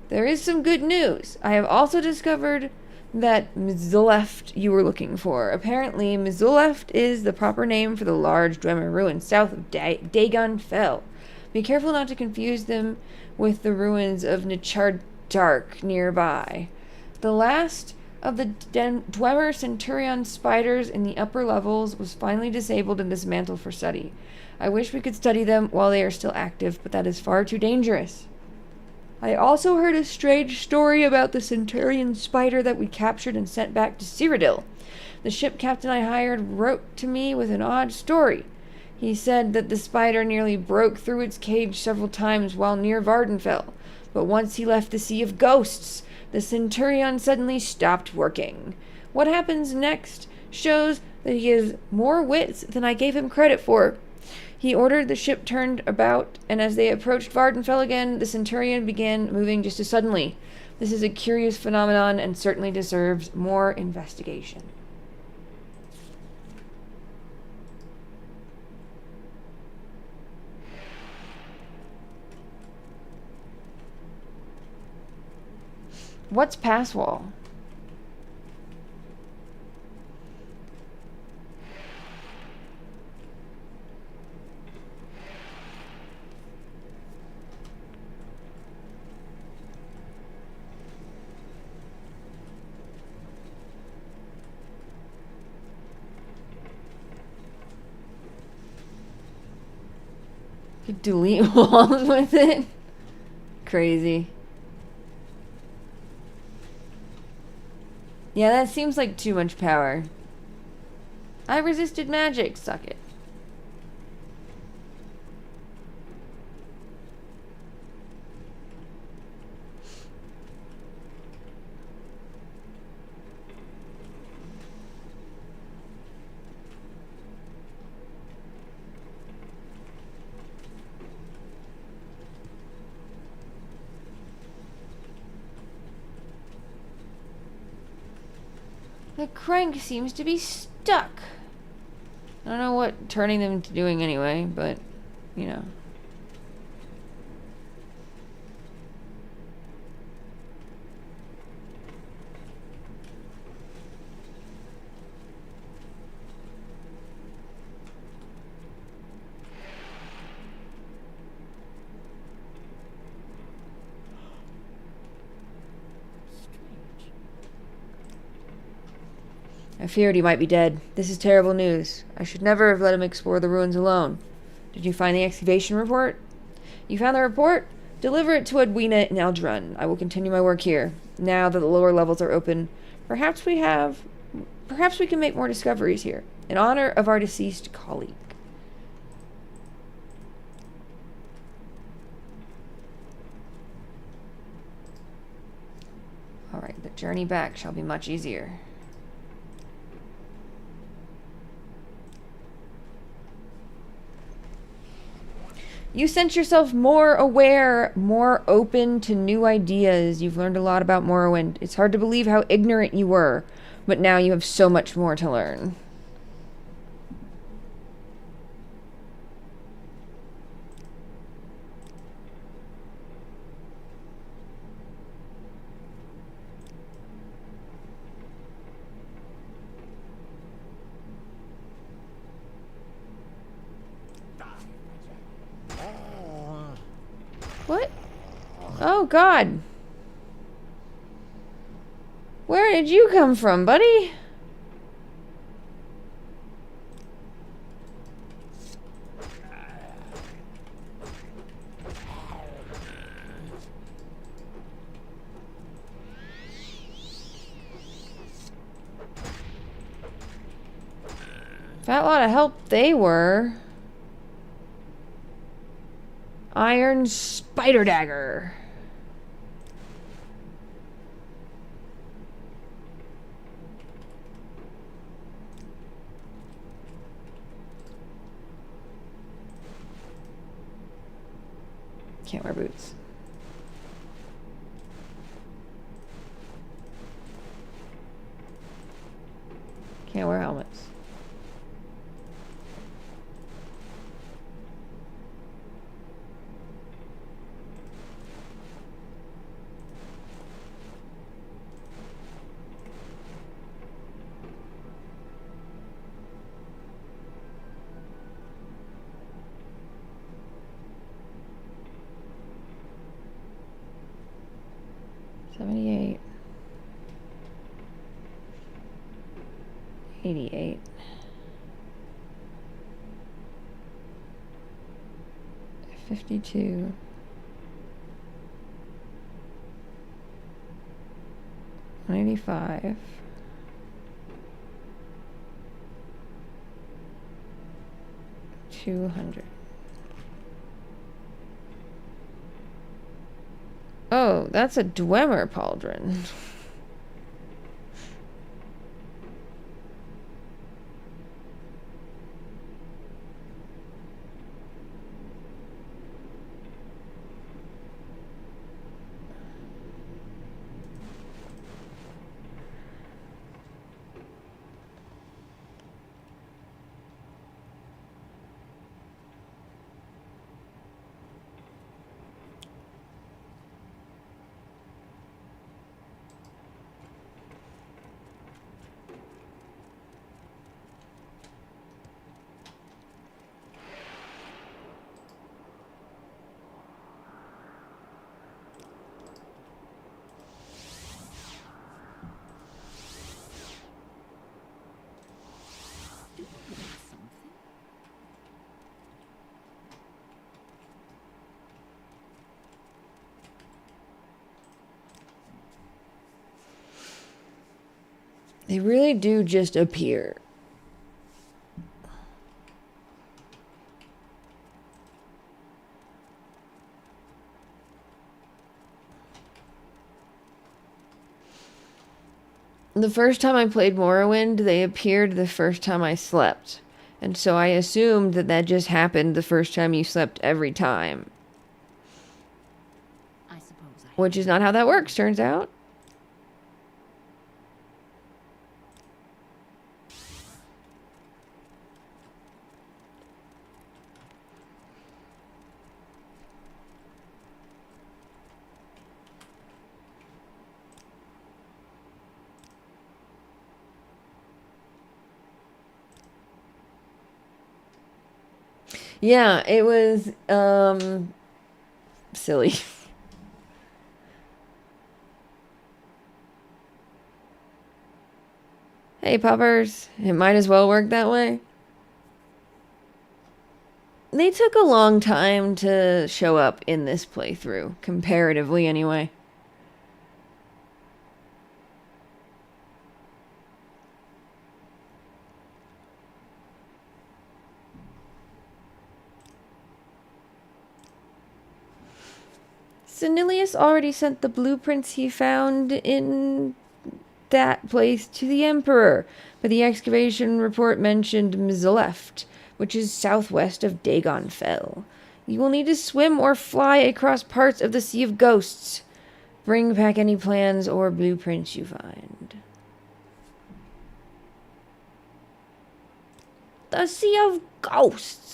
A: There is some good news. I have also discovered that Mzuleft you were looking for. Apparently, Mzuleft is the proper name for the large Dwemer ruins south of Dagon Fell. Be careful not to confuse them with the ruins of Nichardark nearby. The last of the Dwemer Centurion spiders in the upper levels was finally disabled and dismantled for study. I wish we could study them while they are still active, but that is far too dangerous. I also heard a strange story about the Centurion spider that we captured and sent back to Cyrodiil. The ship captain I hired wrote to me with an odd story. He said that the spider nearly broke through its cage several times while near Vardenfell, but once he left the Sea of Ghosts, the Centurion suddenly stopped working. What happens next shows that he has more wits than I gave him credit for. He ordered the ship turned about, and as they approached Vardenfell again, the Centurion began moving just as suddenly. This is a curious phenomenon and certainly deserves more investigation. What's Passwall? Could delete walls with it. Crazy. Yeah, that seems like too much power. I resisted magic, suck it. The crank seems to be stuck. I don't know what turning them into doing anyway, but, you know. I feared he might be dead. This is terrible news. I should never have let him explore the ruins alone. Did you find the excavation report? You found the report? Deliver it to Edwina in Eldrun. I will continue my work here. Now that the lower levels are open, perhaps we can make more discoveries here, in honor of our deceased colleague. Alright, the journey back shall be much easier. You sense yourself more aware, more open to new ideas. You've learned a lot about Morrowind. It's hard to believe how ignorant you were, but now you have so much more to learn. What? Oh, God. Where did you come from, buddy? Fat lot of help they were. Iron spider dagger. Can't wear boots. Can't wear helmets. 88. $52. $185. $200. Oh, that's a Dwemer pauldron.
D: Do you want something?
A: They really do just appear. The first time I played Morrowind, they appeared the first time I slept. And so I assumed that that just happened the first time you slept every time.
D: I suppose I
A: Which is not how that works, turns out. Yeah, it was, silly. Hey, puppers. It might as well work that way. They took a long time to show up in this playthrough, comparatively anyway. Senilius already sent the blueprints he found in that place to the Emperor, but the excavation report mentioned Mizaleft, which is southwest of Dagon Fell. You will need to swim or fly across parts of the Sea of Ghosts. Bring back any plans or blueprints you find. The Sea of Ghosts.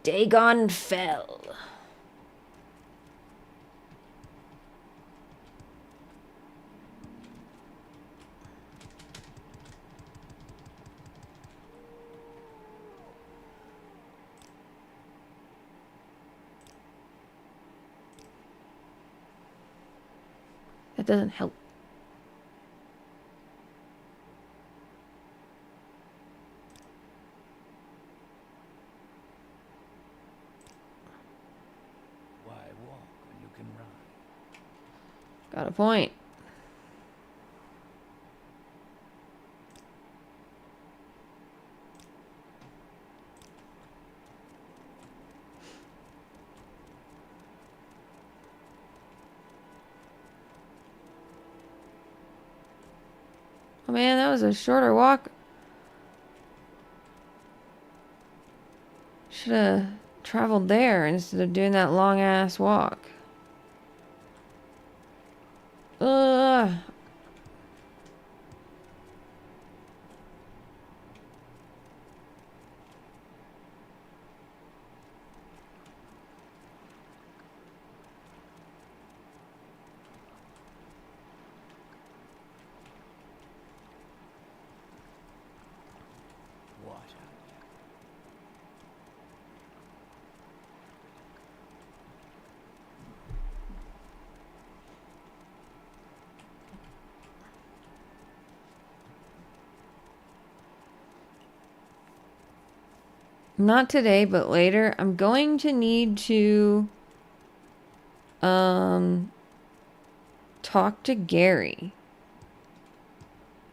A: Dagon Fell. That doesn't help.
C: Why walk when you can run?
A: Got a point. Oh man, that was a shorter walk. Should have traveled there instead of doing that long ass walk. Ugh. Not today, but later. I'm going to need to talk to Gary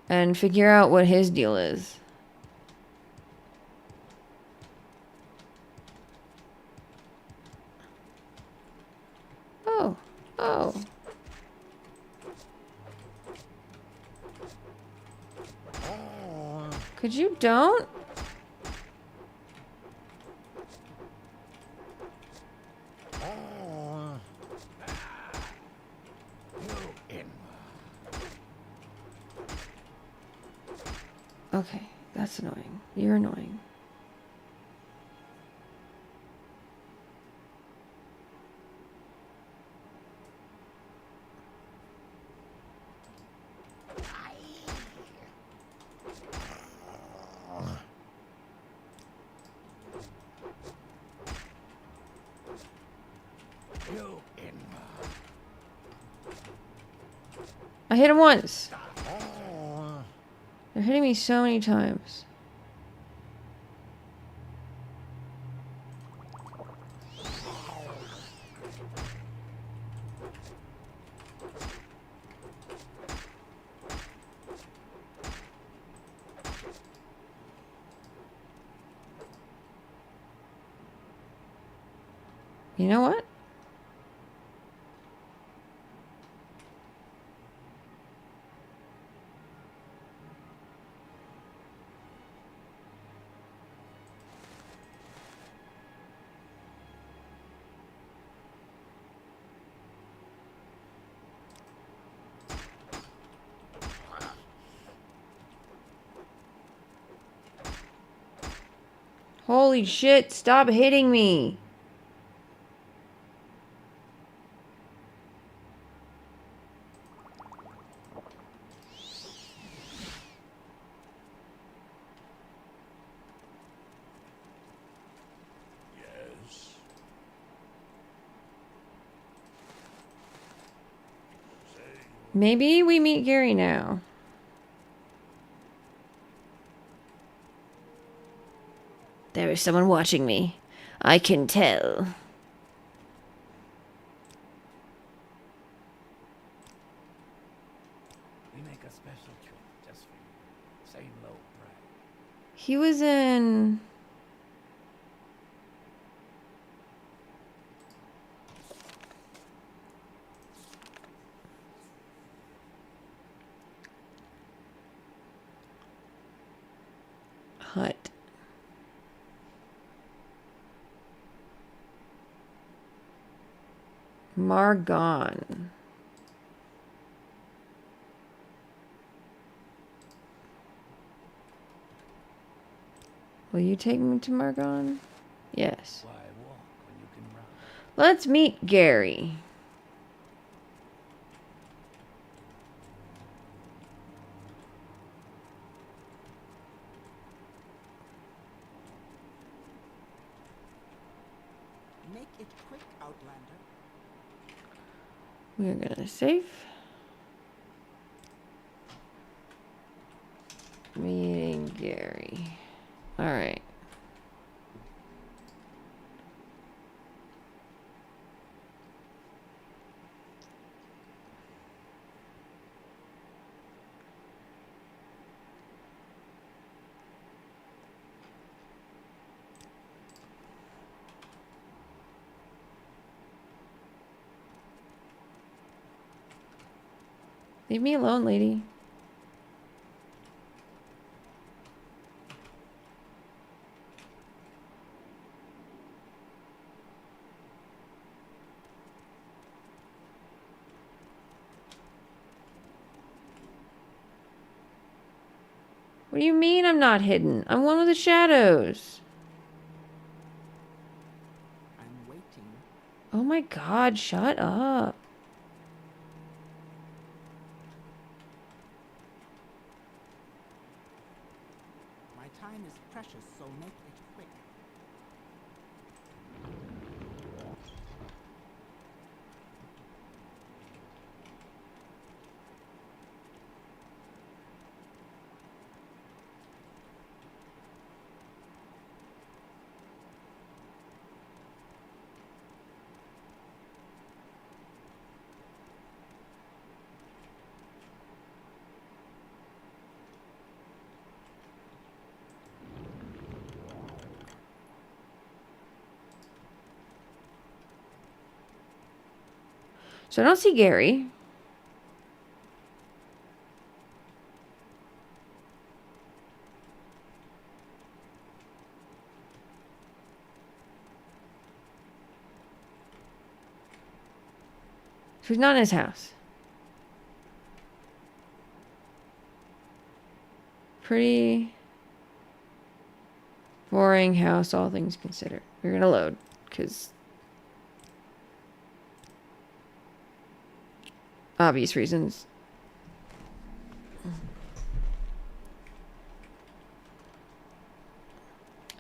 A: and figure out what his deal is. Oh. Oh. Could you don't? Okay, that's annoying. You're annoying. I hit him once. They're hitting me so many times. You know what? Holy shit, stop hitting me.
E: Yes.
A: Maybe we meet Gary now. There is someone watching me. I can tell.
C: We make a special trip just for you. Same low price.
A: He was in... Hut. Margon. Will you take me to Margon? Yes.
C: Why walk when you can run?
A: Let's meet Gary.
F: Make it quick, Outlander.
A: We're gonna save. Meeting Gary. Alright. Leave me alone, lady. What do you mean I'm not hidden? I'm one with the shadows.
F: I'm waiting.
A: Oh my god, shut up.
F: My time is precious, so make it quick.
A: So I don't see Gary. So he's not in his house. Pretty boring house, all things considered. We're gonna load, because obvious reasons.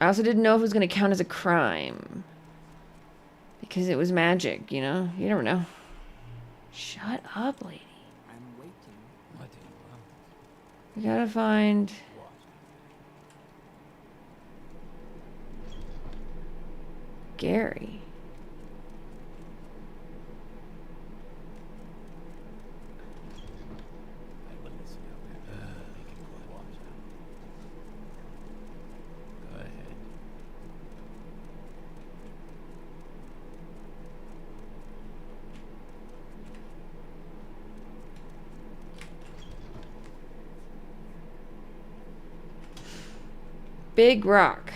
A: I also didn't know if it was gonna count as a crime. Because it was magic, you know? You never know. Shut up, lady.
F: I'm waiting.
C: What do you want?
A: We gotta find
C: What?
A: Gary.
C: I will listen out. Make it quiet. What? Go ahead.
A: Big rock.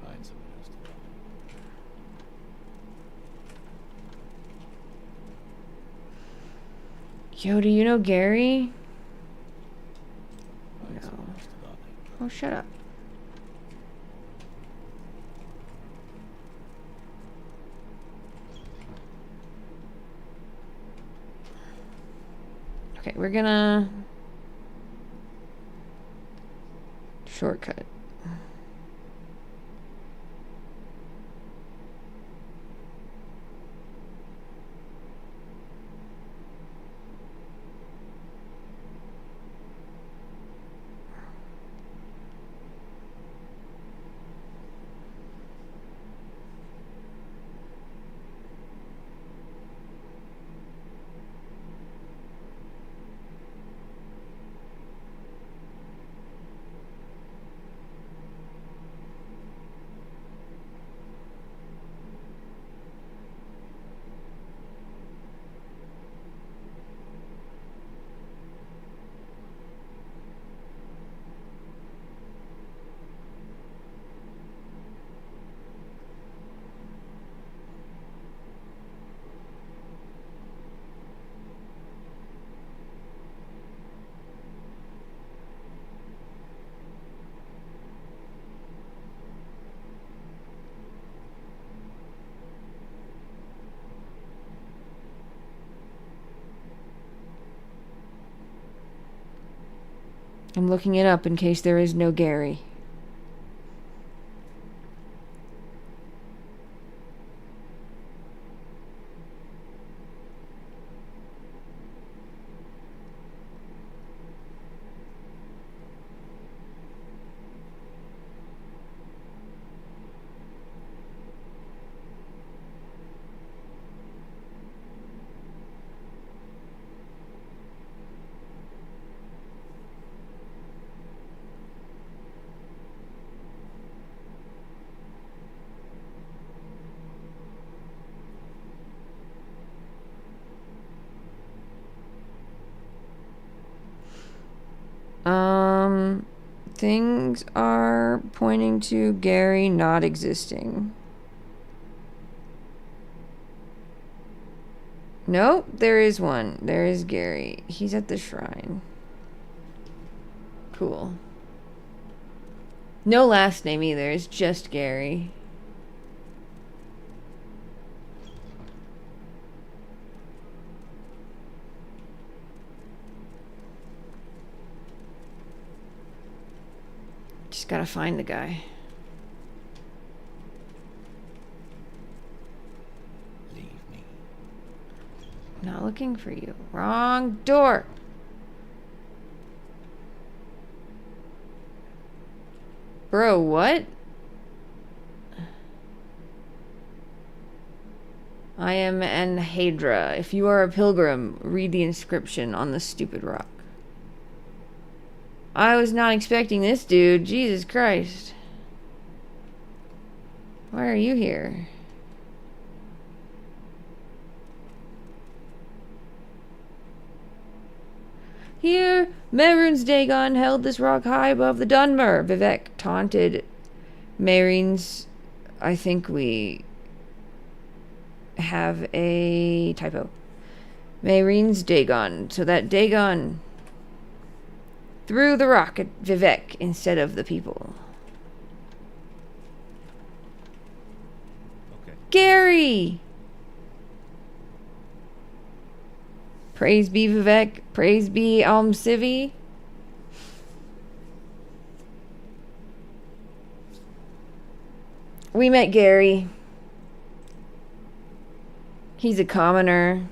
C: Find someone else to talk to.
A: Yo, do you know Gary?
C: Find
A: No.
C: someone else to talk to.
A: Oh, shut up. Okay, we're gonna shortcut. I'm looking it up in case there is no Gary. Things are pointing to Gary not existing. Nope, there is one. There is Gary. He's at the shrine. Cool. No last name either. It's just Gary. Just gotta find the guy.
C: Leave me.
A: Not looking for you. Wrong door. Bro, what? I am an Hadra. If you are a pilgrim, read the inscription on the stupid rock. I was not expecting this, dude. Jesus Christ. Why are you here? Here, Mehrunes Dagon held this rock high above the Dunmer. Vivek taunted Mehrunes. I think we have a typo. Mehrunes Dagon. So that Dagon threw the rock at Vivek instead of the people.
C: Okay.
A: Gary! Praise be Vivek. Praise be Sivi. We met Gary. He's a commoner.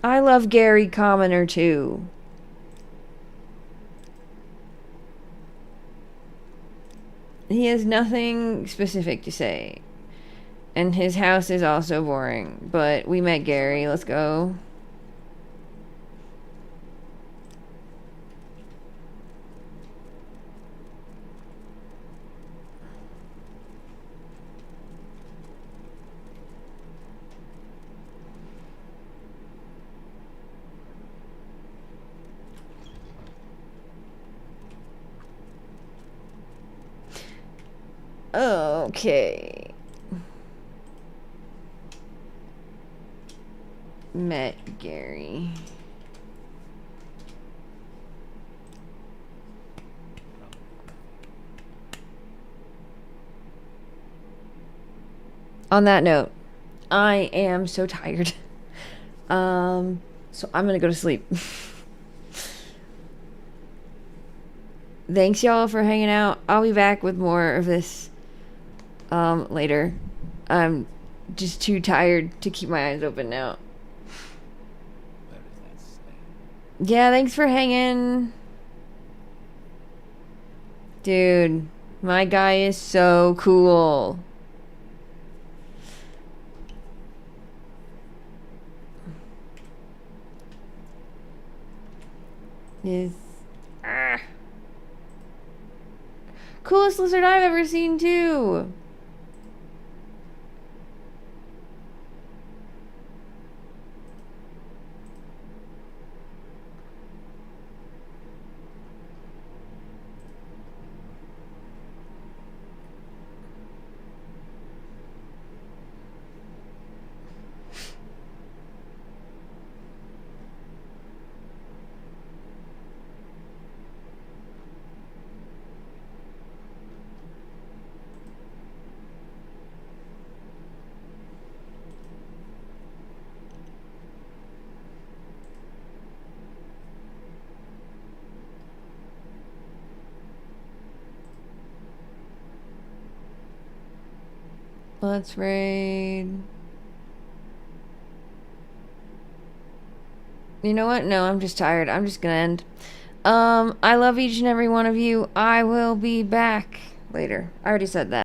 A: I love Gary Commoner too. He has nothing specific to say. And his house is also boring. But we met Gary. Let's go. Okay. Met Gary. On that note, I am so tired. So I'm gonna go to sleep. Thanks y'all for hanging out. I'll be back with more of this later. I'm just too tired to keep my eyes open now.
C: Where is that slave?
A: Yeah, thanks for hanging. Dude, my guy is so cool. Is coolest lizard I've ever seen too. Let's raid. You know what? No, I'm just tired. I'm just gonna end. I love each and every one of you. I will be back later. I already said that.